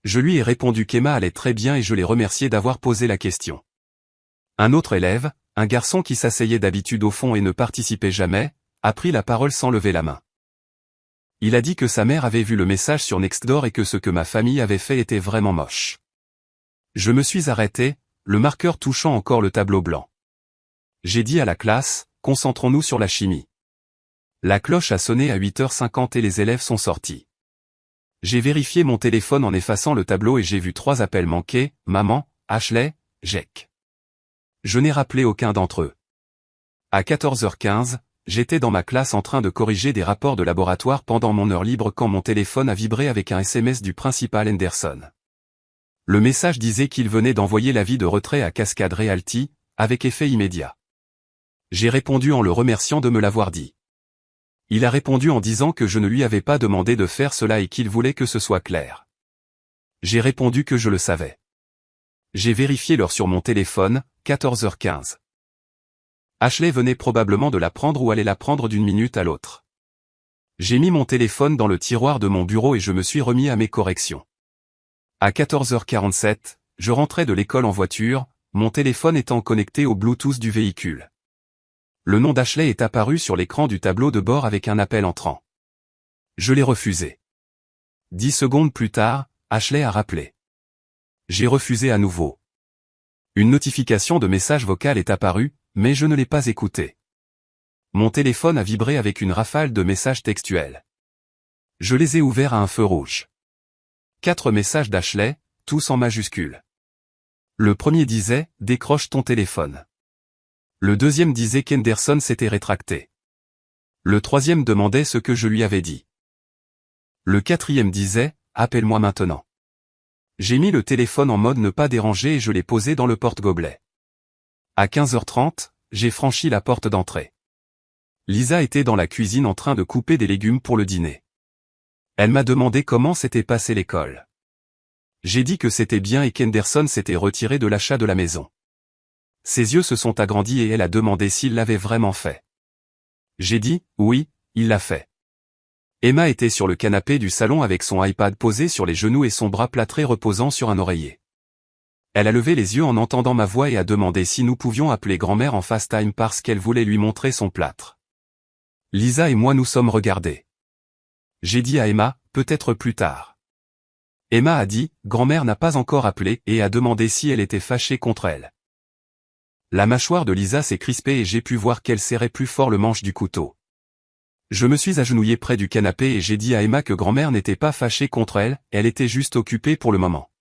Je lui ai répondu qu'Emma allait très bien et je l'ai remercié d'avoir posé la question. Un autre élève, un garçon qui s'asseyait d'habitude au fond et ne participait jamais, a pris la parole sans lever la main. Il a dit que sa mère avait vu le message sur Nextdoor et que ce que ma famille avait fait était vraiment moche. Je me suis arrêté, le marqueur touchant encore le tableau blanc. J'ai dit à la classe, concentrons-nous sur la chimie. La cloche a sonné à 8h50 et les élèves sont sortis. J'ai vérifié mon téléphone en effaçant le tableau et j'ai vu 3 appels manqués, maman, Ashley, Jake. Je n'ai rappelé aucun d'entre eux. À 14h15, j'étais dans ma classe en train de corriger des rapports de laboratoire pendant mon heure libre quand mon téléphone a vibré avec un SMS du principal Henderson. Le message disait qu'il venait d'envoyer l'avis de retrait à Cascade Realty, avec effet immédiat. J'ai répondu en le remerciant de me l'avoir dit. Il a répondu en disant que je ne lui avais pas demandé de faire cela et qu'il voulait que ce soit clair. J'ai répondu que je le savais. J'ai vérifié l'heure sur mon téléphone, 14h15. Ashley venait probablement de la prendre ou allait la prendre d'une minute à l'autre. J'ai mis mon téléphone dans le tiroir de mon bureau et je me suis remis à mes corrections. À 14h47, je rentrais de l'école en voiture, mon téléphone étant connecté au Bluetooth du véhicule. Le nom d'Ashley est apparu sur l'écran du tableau de bord avec un appel entrant. Je l'ai refusé. 10 secondes plus tard, Ashley a rappelé. J'ai refusé à nouveau. Une notification de message vocal est apparue, mais je ne l'ai pas écoutée. Mon téléphone a vibré avec une rafale de messages textuels. Je les ai ouverts à un feu rouge. 4 messages d'Ashley, tous en majuscules. Le premier disait « Décroche ton téléphone ». Le deuxième disait qu'Henderson s'était rétracté. Le troisième demandait ce que je lui avais dit. Le quatrième disait « Appelle-moi maintenant ». J'ai mis le téléphone en mode ne pas déranger et je l'ai posé dans le porte-gobelet. À 15h30, j'ai franchi la porte d'entrée. Lisa était dans la cuisine en train de couper des légumes pour le dîner. Elle m'a demandé comment s'était passée l'école. J'ai dit que c'était bien et qu'Henderson s'était retiré de l'achat de la maison. Ses yeux se sont agrandis et elle a demandé s'il l'avait vraiment fait. J'ai dit, oui, il l'a fait. Emma était sur le canapé du salon avec son iPad posé sur les genoux et son bras plâtré reposant sur un oreiller. Elle a levé les yeux en entendant ma voix et a demandé si nous pouvions appeler grand-mère en FaceTime parce qu'elle voulait lui montrer son plâtre. Lisa et moi nous sommes regardés. J'ai dit à Emma, peut-être plus tard. Emma a dit, grand-mère n'a pas encore appelé et a demandé si elle était fâchée contre elle. La mâchoire de Lisa s'est crispée et j'ai pu voir qu'elle serrait plus fort le manche du couteau. Je me suis agenouillé près du canapé et j'ai dit à Emma que grand-mère n'était pas fâchée contre elle, elle était juste occupée pour le moment.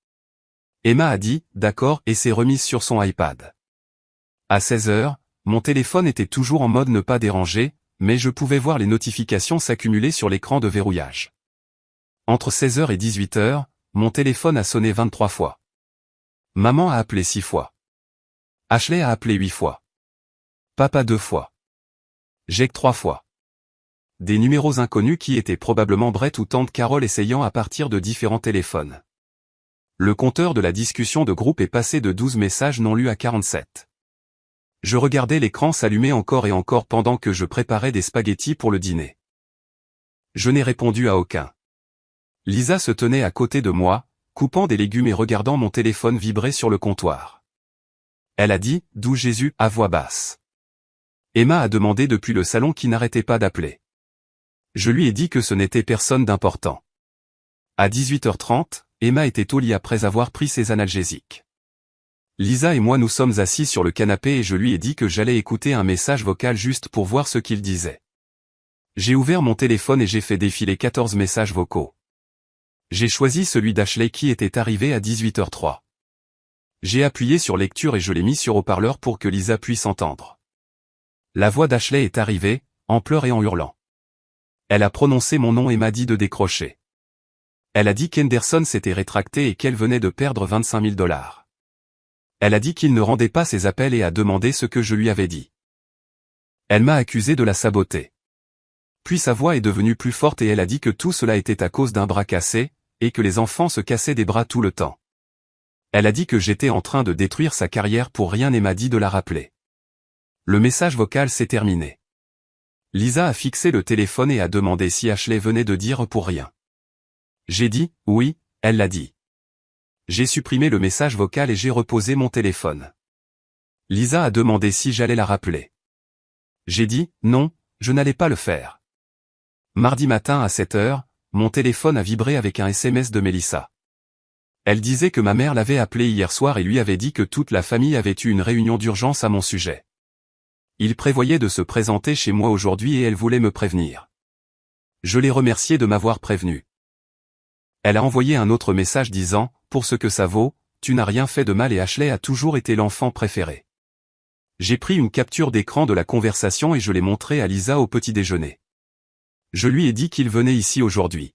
Emma a dit, d'accord, et s'est remise sur son iPad. À 16h, mon téléphone était toujours en mode ne pas déranger, mais je pouvais voir les notifications s'accumuler sur l'écran de verrouillage. Entre 16h et 18h, mon téléphone a sonné 23 fois. Maman a appelé 6 fois. Ashley a appelé 8 fois. Papa 2 fois. Jake 3 fois. Des numéros inconnus qui étaient probablement Brett ou tante Carole essayant à partir de différents téléphones. Le compteur de la discussion de groupe est passé de 12 messages non lus à 47. Je regardais l'écran s'allumer encore et encore pendant que je préparais des spaghettis pour le dîner. Je n'ai répondu à aucun. Lisa se tenait à côté de moi, coupant des légumes et regardant mon téléphone vibrer sur le comptoir. Elle a dit, d'où Jésus, à voix basse. Emma a demandé depuis le salon qui n'arrêtait pas d'appeler. Je lui ai dit que ce n'était personne d'important. À 18h30, Emma était au lit après avoir pris ses analgésiques. Lisa et moi nous sommes assis sur le canapé et je lui ai dit que j'allais écouter un message vocal juste pour voir ce qu'il disait. J'ai ouvert mon téléphone et j'ai fait défiler 14 messages vocaux. J'ai choisi celui d'Ashley qui était arrivé à 18h03. J'ai appuyé sur lecture et je l'ai mis sur haut-parleur pour que Lisa puisse entendre. La voix d'Ashley est arrivée, en pleurs et en hurlant. Elle a prononcé mon nom et m'a dit de décrocher. Elle a dit qu'Henderson s'était rétracté et qu'elle venait de perdre 25 000 $. Elle a dit qu'il ne rendait pas ses appels et a demandé ce que je lui avais dit. Elle m'a accusé de la saboter. Puis sa voix est devenue plus forte et elle a dit que tout cela était à cause d'un bras cassé, et que les enfants se cassaient des bras tout le temps. Elle a dit que j'étais en train de détruire sa carrière pour rien et m'a dit de la rappeler. Le message vocal s'est terminé. Lisa a fixé le téléphone et a demandé si Ashley venait de dire pour rien. J'ai dit, oui, elle l'a dit. J'ai supprimé le message vocal et j'ai reposé mon téléphone. Lisa a demandé si j'allais la rappeler. J'ai dit, non, je n'allais pas le faire. Mardi matin à 7h, mon téléphone a vibré avec un SMS de Melissa. Elle disait que ma mère l'avait appelé hier soir et lui avait dit que toute la famille avait eu une réunion d'urgence à mon sujet. Il prévoyait de se présenter chez moi aujourd'hui et elle voulait me prévenir. Je l'ai remerciée de m'avoir prévenu. Elle a envoyé un autre message disant, pour ce que ça vaut, tu n'as rien fait de mal et Ashley a toujours été l'enfant préféré. J'ai pris une capture d'écran de la conversation et je l'ai montrée à Lisa au petit déjeuner. Je lui ai dit qu'il venait ici aujourd'hui.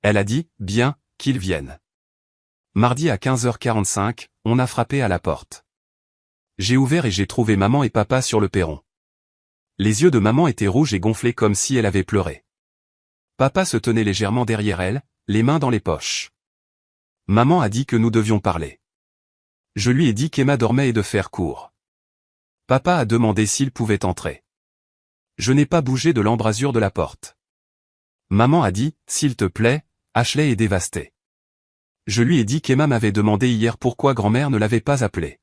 Elle a dit, bien, qu'il vienne. Mardi à 15h45, on a frappé à la porte. J'ai ouvert et j'ai trouvé maman et papa sur le perron. Les yeux de maman étaient rouges et gonflés comme si elle avait pleuré. Papa se tenait légèrement derrière elle, les mains dans les poches. Maman a dit que nous devions parler. Je lui ai dit qu'Emma dormait et de faire court. Papa a demandé s'il pouvait entrer. Je n'ai pas bougé de l'embrasure de la porte. Maman a dit, s'il te plaît, Ashley est dévastée. Je lui ai dit qu'Emma m'avait demandé hier pourquoi grand-mère ne l'avait pas appelée.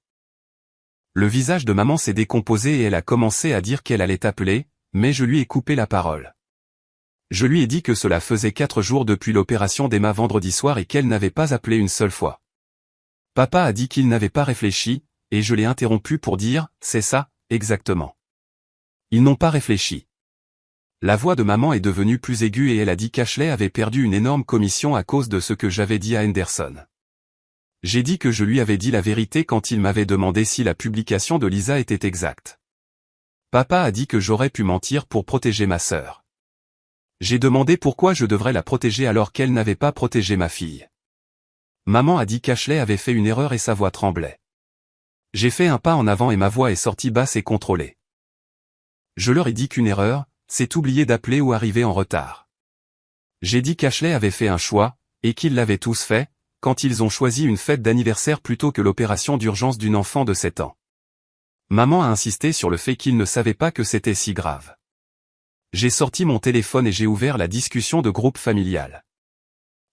Le visage de maman s'est décomposé et elle a commencé à dire qu'elle allait appeler, mais je lui ai coupé la parole. Je lui ai dit que cela faisait 4 jours depuis l'opération d'Emma vendredi soir et qu'elle n'avait pas appelé une seule fois. Papa a dit qu'il n'avait pas réfléchi, et je l'ai interrompu pour dire, c'est ça, exactement. Ils n'ont pas réfléchi. La voix de maman est devenue plus aiguë et elle a dit qu'Ashley avait perdu une énorme commission à cause de ce que j'avais dit à Henderson. J'ai dit que je lui avais dit la vérité quand il m'avait demandé si la publication de Lisa était exacte. Papa a dit que j'aurais pu mentir pour protéger ma sœur. J'ai demandé pourquoi je devrais la protéger alors qu'elle n'avait pas protégé ma fille. Maman a dit qu'Ashley avait fait une erreur et sa voix tremblait. J'ai fait un pas en avant et ma voix est sortie basse et contrôlée. Je leur ai dit qu'une erreur, c'est oublier d'appeler ou arriver en retard. J'ai dit qu'Ashley avait fait un choix, et qu'ils l'avaient tous fait, quand ils ont choisi une fête d'anniversaire plutôt que l'opération d'urgence d'une enfant de 7 ans. Maman a insisté sur le fait qu'ils ne savaient pas que c'était si grave. J'ai sorti mon téléphone et j'ai ouvert la discussion de groupe familial.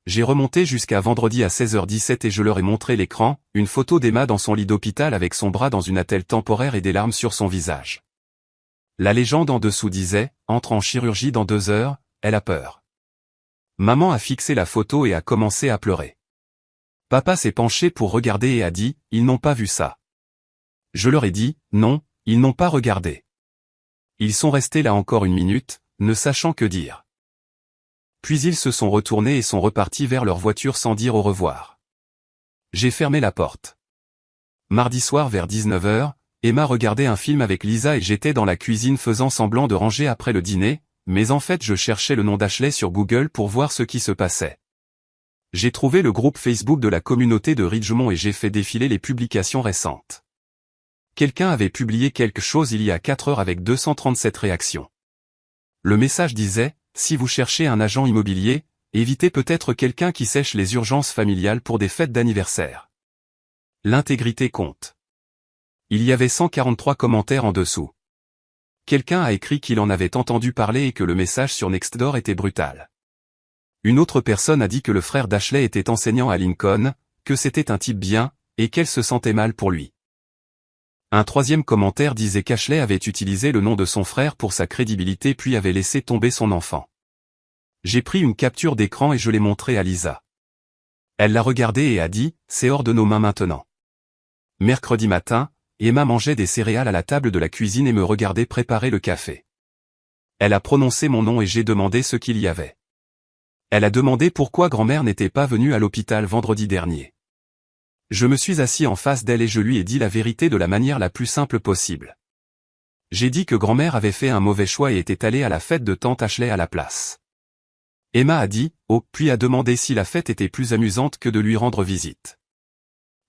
J'ai remonté jusqu'à vendredi à 16h17 et je leur ai montré l'écran, une photo d'Emma dans son lit d'hôpital avec son bras dans une attelle temporaire et des larmes sur son visage. La légende en dessous disait, entre en chirurgie dans 2 heures, elle a peur. Maman a fixé la photo et a commencé à pleurer. Papa s'est penché pour regarder et a dit, ils n'ont pas vu ça. Je leur ai dit, non, ils n'ont pas regardé. Ils sont restés là encore 1 minute, ne sachant que dire. Puis ils se sont retournés et sont repartis vers leur voiture sans dire au revoir. J'ai fermé la porte. Mardi soir vers 19h, Emma regardait un film avec Lisa et j'étais dans la cuisine faisant semblant de ranger après le dîner, mais en fait je cherchais le nom d'Ashley sur Google pour voir ce qui se passait. J'ai trouvé le groupe Facebook de la communauté de Ridgemont et j'ai fait défiler les publications récentes. Quelqu'un avait publié quelque chose il y a 4 heures avec 237 réactions. Le message disait, si vous cherchez un agent immobilier, évitez peut-être quelqu'un qui sèche les urgences familiales pour des fêtes d'anniversaire. L'intégrité compte. Il y avait 143 commentaires en dessous. Quelqu'un a écrit qu'il en avait entendu parler et que le message sur Nextdoor était brutal. Une autre personne a dit que le frère d'Ashley était enseignant à Lincoln, que c'était un type bien, et qu'elle se sentait mal pour lui. Un 3e commentaire disait qu'Ashley avait utilisé le nom de son frère pour sa crédibilité puis avait laissé tomber son enfant. J'ai pris une capture d'écran et je l'ai montrée à Lisa. Elle l'a regardée et a dit, c'est hors de nos mains maintenant. Mercredi matin, Emma mangeait des céréales à la table de la cuisine et me regardait préparer le café. Elle a prononcé mon nom et j'ai demandé ce qu'il y avait. Elle a demandé pourquoi grand-mère n'était pas venue à l'hôpital vendredi dernier. Je me suis assis en face d'elle et je lui ai dit la vérité de la manière la plus simple possible. J'ai dit que grand-mère avait fait un mauvais choix et était allée à la fête de tante Ashley à la place. Emma a dit, oh, puis a demandé si la fête était plus amusante que de lui rendre visite.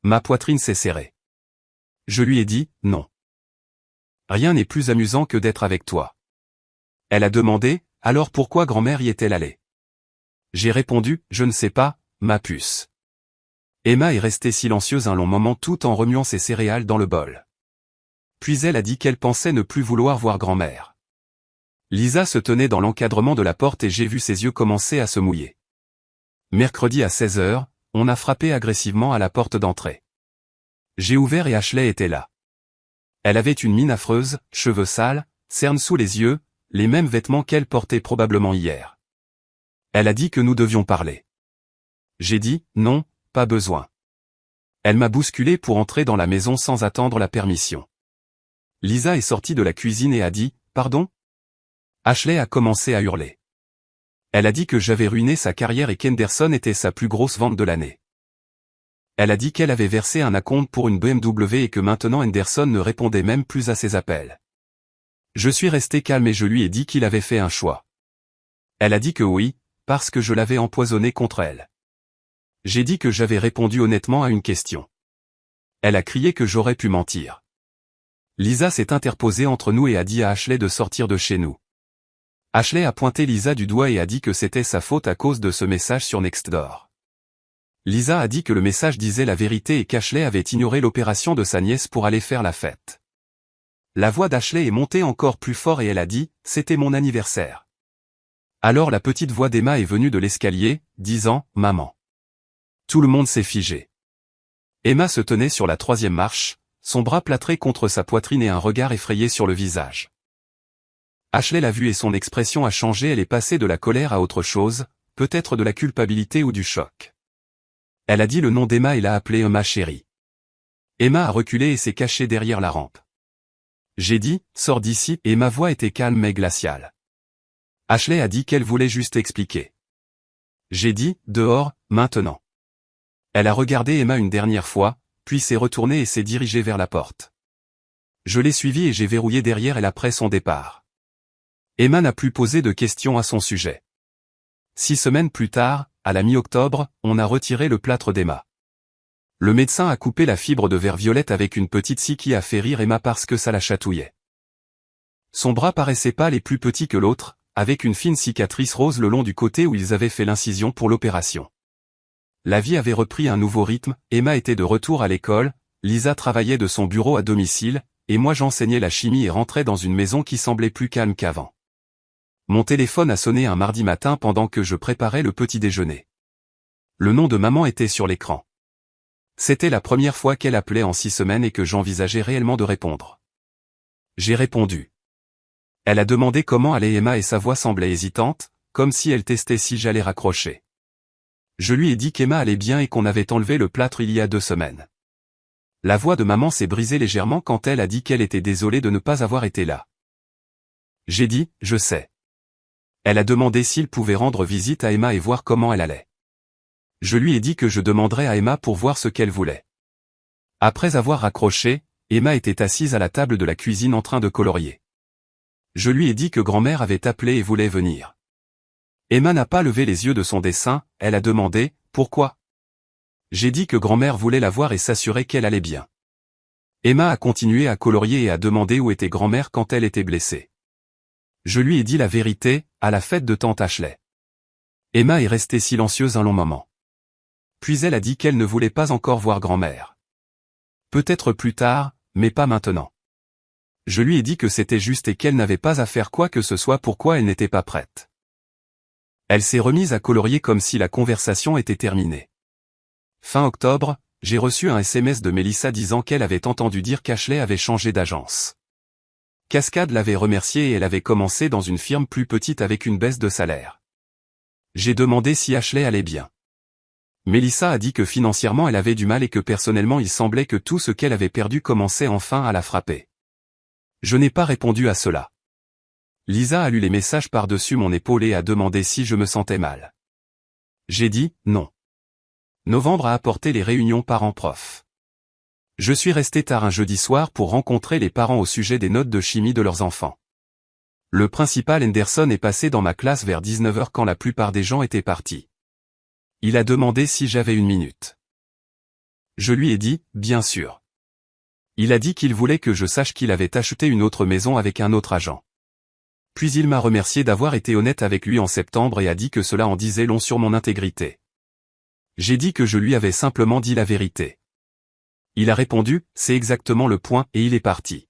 Ma poitrine s'est serrée. Je lui ai dit, non. Rien n'est plus amusant que d'être avec toi. Elle a demandé, alors pourquoi grand-mère y est-elle allée? J'ai répondu, je ne sais pas, ma puce. Emma est restée silencieuse un long moment tout en remuant ses céréales dans le bol. Puis elle a dit qu'elle pensait ne plus vouloir voir grand-mère. Lisa se tenait dans l'encadrement de la porte et j'ai vu ses yeux commencer à se mouiller. Mercredi à 16h, on a frappé agressivement à la porte d'entrée. J'ai ouvert et Ashley était là. Elle avait une mine affreuse, cheveux sales, cernes sous les yeux, les mêmes vêtements qu'elle portait probablement hier. Elle a dit que nous devions parler. J'ai dit, non, pas besoin. Elle m'a bousculé pour entrer dans la maison sans attendre la permission. Lisa est sortie de la cuisine et a dit, pardon? Ashley a commencé à hurler. Elle a dit que j'avais ruiné sa carrière et qu'Henderson était sa plus grosse vente de l'année. Elle a dit qu'elle avait versé un acompte pour une BMW et que maintenant Henderson ne répondait même plus à ses appels. Je suis resté calme et je lui ai dit qu'il avait fait un choix. Elle a dit que oui, parce que je l'avais empoisonné contre elle. J'ai dit que j'avais répondu honnêtement à une question. Elle a crié que j'aurais pu mentir. Lisa s'est interposée entre nous et a dit à Ashley de sortir de chez nous. Ashley a pointé Lisa du doigt et a dit que c'était sa faute à cause de ce message sur Nextdoor. Lisa a dit que le message disait la vérité et qu'Ashley avait ignoré l'opération de sa nièce pour aller faire la fête. La voix d'Ashley est montée encore plus fort et elle a dit « C'était mon anniversaire ». Alors la petite voix d'Emma est venue de l'escalier, disant « Maman ». Tout le monde s'est figé. Emma se tenait sur la 3e marche, son bras plâtré contre sa poitrine et un regard effrayé sur le visage. Ashley l'a vue et son expression a changé, elle est passée de la colère à autre chose, peut-être de la culpabilité ou du choc. Elle a dit le nom d'Emma et l'a appelée Emma chérie. Emma a reculé et s'est cachée derrière la rampe. J'ai dit « Sors d'ici » et ma voix était calme mais glaciale. Ashley a dit qu'elle voulait juste expliquer. J'ai dit « Dehors, maintenant ». Elle a regardé Emma une dernière fois, puis s'est retournée et s'est dirigée vers la porte. Je l'ai suivie et j'ai verrouillé derrière elle après son départ. Emma n'a plus posé de questions à son sujet. 6 semaines plus tard, à la mi-octobre, on a retiré le plâtre d'Emma. Le médecin a coupé la fibre de verre violette avec une petite scie qui a fait rire Emma parce que ça la chatouillait. Son bras paraissait pâle et plus petit que l'autre, avec une fine cicatrice rose le long du côté où ils avaient fait l'incision pour l'opération. La vie avait repris un nouveau rythme, Emma était de retour à l'école, Lisa travaillait de son bureau à domicile, et moi j'enseignais la chimie et rentrais dans une maison qui semblait plus calme qu'avant. Mon téléphone a sonné un mardi matin pendant que je préparais le petit déjeuner. Le nom de maman était sur l'écran. C'était la première fois qu'elle appelait en 6 semaines et que j'envisageais réellement de répondre. J'ai répondu. Elle a demandé comment allait Emma et sa voix semblait hésitante, comme si elle testait si j'allais raccrocher. Je lui ai dit qu'Emma allait bien et qu'on avait enlevé le plâtre il y a 2 semaines. La voix de maman s'est brisée légèrement quand elle a dit qu'elle était désolée de ne pas avoir été là. J'ai dit, je sais. Elle a demandé s'il pouvait rendre visite à Emma et voir comment elle allait. Je lui ai dit que je demanderais à Emma pour voir ce qu'elle voulait. Après avoir raccroché, Emma était assise à la table de la cuisine en train de colorier. Je lui ai dit que grand-mère avait appelé et voulait venir. Emma n'a pas levé les yeux de son dessin, elle a demandé « Pourquoi ?» J'ai dit que grand-mère voulait la voir et s'assurer qu'elle allait bien. Emma a continué à colorier et a demandé où était grand-mère quand elle était blessée. Je lui ai dit la vérité, à la fête de tante Ashley. Emma est restée silencieuse un long moment. Puis elle a dit qu'elle ne voulait pas encore voir grand-mère. Peut-être plus tard, mais pas maintenant. Je lui ai dit que c'était juste et qu'elle n'avait pas à faire quoi que ce soit pourquoi elle n'était pas prête. Elle s'est remise à colorier comme si la conversation était terminée. Fin octobre, j'ai reçu un SMS de Mélissa disant qu'elle avait entendu dire qu'Ashley avait changé d'agence. Cascade l'avait remerciée et elle avait commencé dans une firme plus petite avec une baisse de salaire. J'ai demandé si Ashley allait bien. Mélissa a dit que financièrement elle avait du mal et que personnellement il semblait que tout ce qu'elle avait perdu commençait enfin à la frapper. Je n'ai pas répondu à cela. Lisa a lu les messages par-dessus mon épaule et a demandé si je me sentais mal. J'ai dit « non ». Novembre a apporté les réunions parents-prof. Je suis resté tard un jeudi soir pour rencontrer les parents au sujet des notes de chimie de leurs enfants. Le principal Henderson est passé dans ma classe vers 19 h quand la plupart des gens étaient partis. Il a demandé si j'avais une minute. Je lui ai dit « bien sûr ». Il a dit qu'il voulait que je sache qu'il avait acheté une autre maison avec un autre agent. Puis il m'a remercié d'avoir été honnête avec lui en septembre et a dit que cela en disait long sur mon intégrité. J'ai dit que je lui avais simplement dit la vérité. Il a répondu, c'est exactement le point, et il est parti.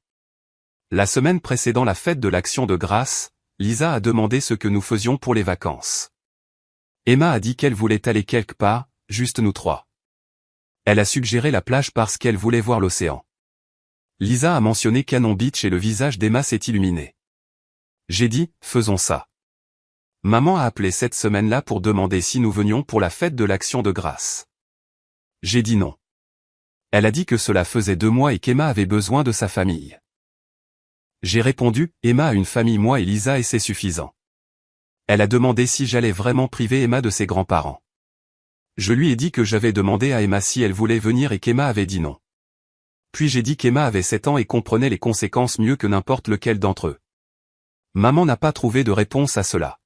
La semaine précédant la fête de l'Action de grâce, Lisa a demandé ce que nous faisions pour les vacances. Emma a dit qu'elle voulait aller quelque part, juste nous 3. Elle a suggéré la plage parce qu'elle voulait voir l'océan. Lisa a mentionné Cannon Beach et le visage d'Emma s'est illuminé. J'ai dit, faisons ça. Maman a appelé cette semaine-là pour demander si nous venions pour la fête de l'Action de grâce. J'ai dit non. Elle a dit que cela faisait 2 mois et qu'Emma avait besoin de sa famille. J'ai répondu, Emma a une famille moi et Lisa et c'est suffisant. Elle a demandé si j'allais vraiment priver Emma de ses grands-parents. Je lui ai dit que j'avais demandé à Emma si elle voulait venir et qu'Emma avait dit non. Puis j'ai dit qu'Emma avait 7 ans et comprenait les conséquences mieux que n'importe lequel d'entre eux. Maman n'a pas trouvé de réponse à cela.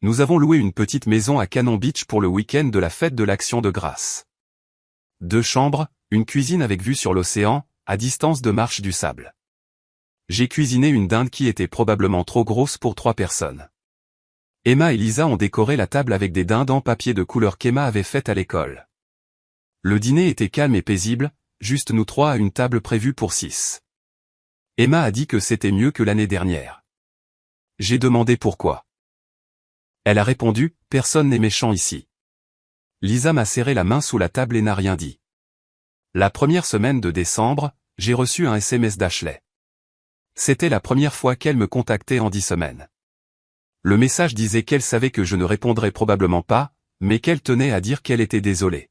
Nous avons loué une petite maison à Cannon Beach pour le week-end de la fête de l'Action de grâce. 2 chambres, une cuisine avec vue sur l'océan, à distance de marche du sable. J'ai cuisiné une dinde qui était probablement trop grosse pour 3 personnes. Emma et Lisa ont décoré la table avec des dindes en papier de couleur qu'Emma avait faites à l'école. Le dîner était calme et paisible, juste nous 3 à une table prévue pour 6. Emma a dit que c'était mieux que l'année dernière. J'ai demandé pourquoi. Elle a répondu, « Personne n'est méchant ici. » Lisa m'a serré la main sous la table et n'a rien dit. La première semaine de décembre, j'ai reçu un SMS d'Ashley. C'était la première fois qu'elle me contactait en 10 semaines. Le message disait qu'elle savait que je ne répondrais probablement pas, mais qu'elle tenait à dire qu'elle était désolée.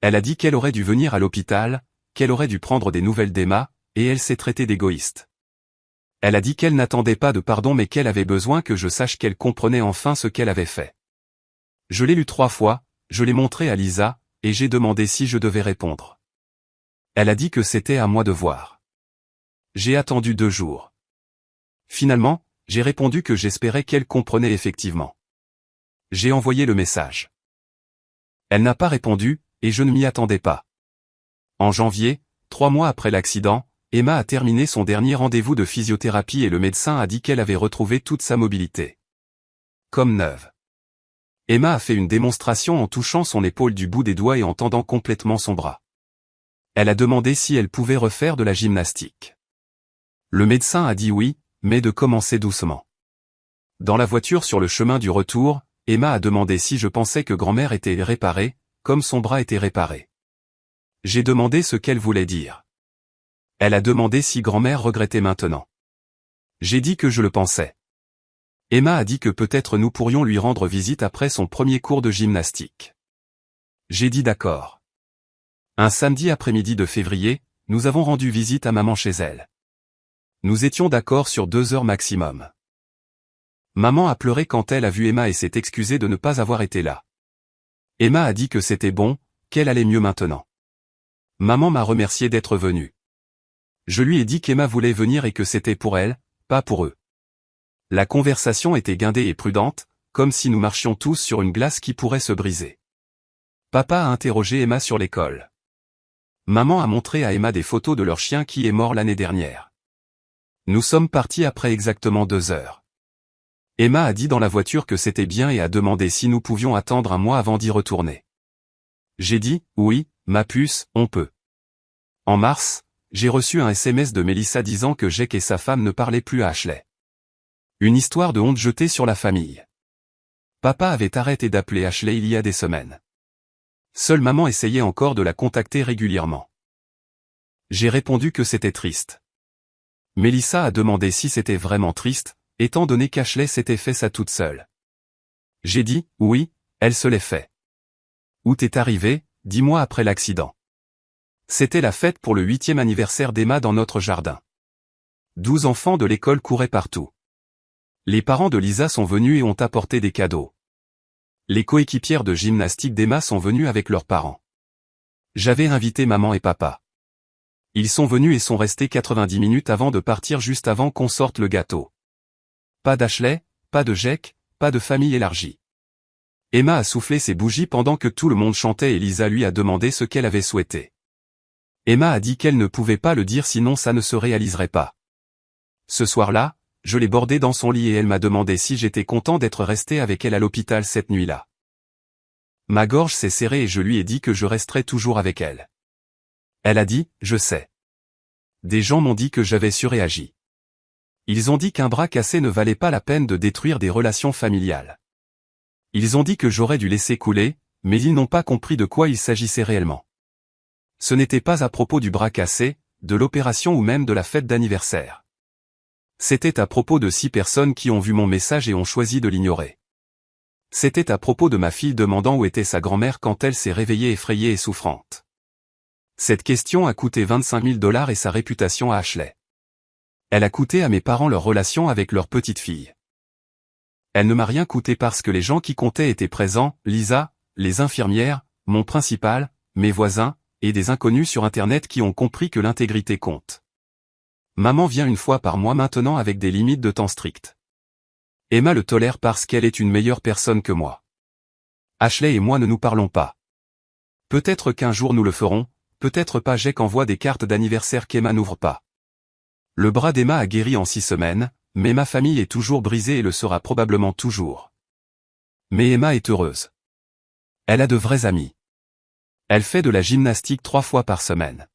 Elle a dit qu'elle aurait dû venir à l'hôpital, qu'elle aurait dû prendre des nouvelles d'Emma, et elle s'est traitée d'égoïste. Elle a dit qu'elle n'attendait pas de pardon mais qu'elle avait besoin que je sache qu'elle comprenait enfin ce qu'elle avait fait. Je l'ai lu 3 fois, je l'ai montré à Lisa, et j'ai demandé si je devais répondre. Elle a dit que c'était à moi de voir. J'ai attendu 2 jours. Finalement, j'ai répondu que j'espérais qu'elle comprenait effectivement. J'ai envoyé le message. Elle n'a pas répondu, et je ne m'y attendais pas. En janvier, 3 mois après l'accident, Emma a terminé son dernier rendez-vous de physiothérapie et le médecin a dit qu'elle avait retrouvé toute sa mobilité. Comme neuve. Emma a fait une démonstration en touchant son épaule du bout des doigts et en tendant complètement son bras. Elle a demandé si elle pouvait refaire de la gymnastique. Le médecin a dit oui, mais de commencer doucement. Dans la voiture sur le chemin du retour, Emma a demandé si je pensais que grand-mère était réparée, comme son bras était réparé. J'ai demandé ce qu'elle voulait dire. Elle a demandé si grand-mère regrettait maintenant. J'ai dit que je le pensais. Emma a dit que peut-être nous pourrions lui rendre visite après son premier cours de gymnastique. J'ai dit d'accord. Un samedi après-midi de février, nous avons rendu visite à maman chez elle. Nous étions d'accord sur 2 heures maximum. Maman a pleuré quand elle a vu Emma et s'est excusée de ne pas avoir été là. Emma a dit que c'était bon, qu'elle allait mieux maintenant. Maman m'a remercié d'être venue. Je lui ai dit qu'Emma voulait venir et que c'était pour elle, pas pour eux. La conversation était guindée et prudente, comme si nous marchions tous sur une glace qui pourrait se briser. Papa a interrogé Emma sur l'école. Maman a montré à Emma des photos de leur chien qui est mort l'année dernière. Nous sommes partis après exactement 2 heures. Emma a dit dans la voiture que c'était bien et a demandé si nous pouvions attendre un mois avant d'y retourner. J'ai dit, oui, ma puce, on peut. En mars, j'ai reçu un SMS de Melissa disant que Jake et sa femme ne parlaient plus à Ashley. Une histoire de honte jetée sur la famille. Papa avait arrêté d'appeler Ashley il y a des semaines. Seule maman essayait encore de la contacter régulièrement. J'ai répondu que c'était triste. Melissa a demandé si c'était vraiment triste, étant donné qu'Ashley s'était fait ça toute seule. J'ai dit, oui, elle se l'est fait. Où t'es arrivé, 10 mois après l'accident. C'était la fête pour le 8e anniversaire d'Emma dans notre jardin. 12 enfants de l'école couraient partout. Les parents de Lisa sont venus et ont apporté des cadeaux. Les coéquipières de gymnastique d'Emma sont venues avec leurs parents. J'avais invité maman et papa. Ils sont venus et sont restés 90 minutes avant de partir juste avant qu'on sorte le gâteau. Pas d'Ashley, pas de Jake, pas de famille élargie. Emma a soufflé ses bougies pendant que tout le monde chantait et Lisa lui a demandé ce qu'elle avait souhaité. Emma a dit qu'elle ne pouvait pas le dire sinon ça ne se réaliserait pas. Ce soir-là, je l'ai bordée dans son lit et elle m'a demandé si j'étais content d'être resté avec elle à l'hôpital cette nuit-là. Ma gorge s'est serrée et je lui ai dit que je resterais toujours avec elle. Elle a dit, je sais. Des gens m'ont dit que j'avais surréagi. Ils ont dit qu'un bras cassé ne valait pas la peine de détruire des relations familiales. Ils ont dit que j'aurais dû laisser couler, mais ils n'ont pas compris de quoi il s'agissait réellement. Ce n'était pas à propos du bras cassé, de l'opération ou même de la fête d'anniversaire. C'était à propos de 6 personnes qui ont vu mon message et ont choisi de l'ignorer. C'était à propos de ma fille demandant où était sa grand-mère quand elle s'est réveillée effrayée et souffrante. Cette question a coûté $25 000 et sa réputation à Ashley. Elle a coûté à mes parents leur relation avec leur petite fille. Elle ne m'a rien coûté parce que les gens qui comptaient étaient présents, Lisa, les infirmières, mon principal, mes voisins, et des inconnus sur Internet qui ont compris que l'intégrité compte. Maman vient une fois par mois maintenant avec des limites de temps strictes. Emma le tolère parce qu'elle est une meilleure personne que moi. Ashley et moi ne nous parlons pas. Peut-être qu'un jour nous le ferons, peut-être pas. Jake envoie des cartes d'anniversaire qu'Emma n'ouvre pas. Le bras d'Emma a guéri en 6 semaines, mais ma famille est toujours brisée et le sera probablement toujours. Mais Emma est heureuse. Elle a de vrais amis. Elle fait de la gymnastique 3 fois par semaine.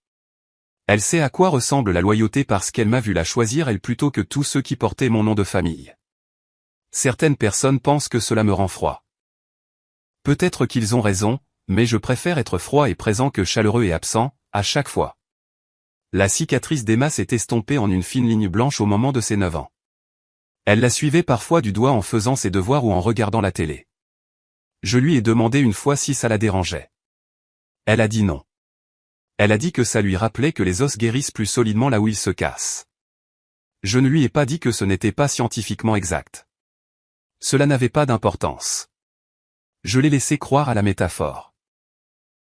Elle sait à quoi ressemble la loyauté parce qu'elle m'a vu la choisir elle plutôt que tous ceux qui portaient mon nom de famille. Certaines personnes pensent que cela me rend froid. Peut-être qu'ils ont raison, mais je préfère être froid et présent que chaleureux et absent, à chaque fois. La cicatrice d'Emma s'est estompée en une fine ligne blanche au moment de ses 9 ans. Elle la suivait parfois du doigt en faisant ses devoirs ou en regardant la télé. Je lui ai demandé une fois si ça la dérangeait. Elle a dit non. Elle a dit que ça lui rappelait que les os guérissent plus solidement là où ils se cassent. Je ne lui ai pas dit que ce n'était pas scientifiquement exact. Cela n'avait pas d'importance. Je l'ai laissé croire à la métaphore.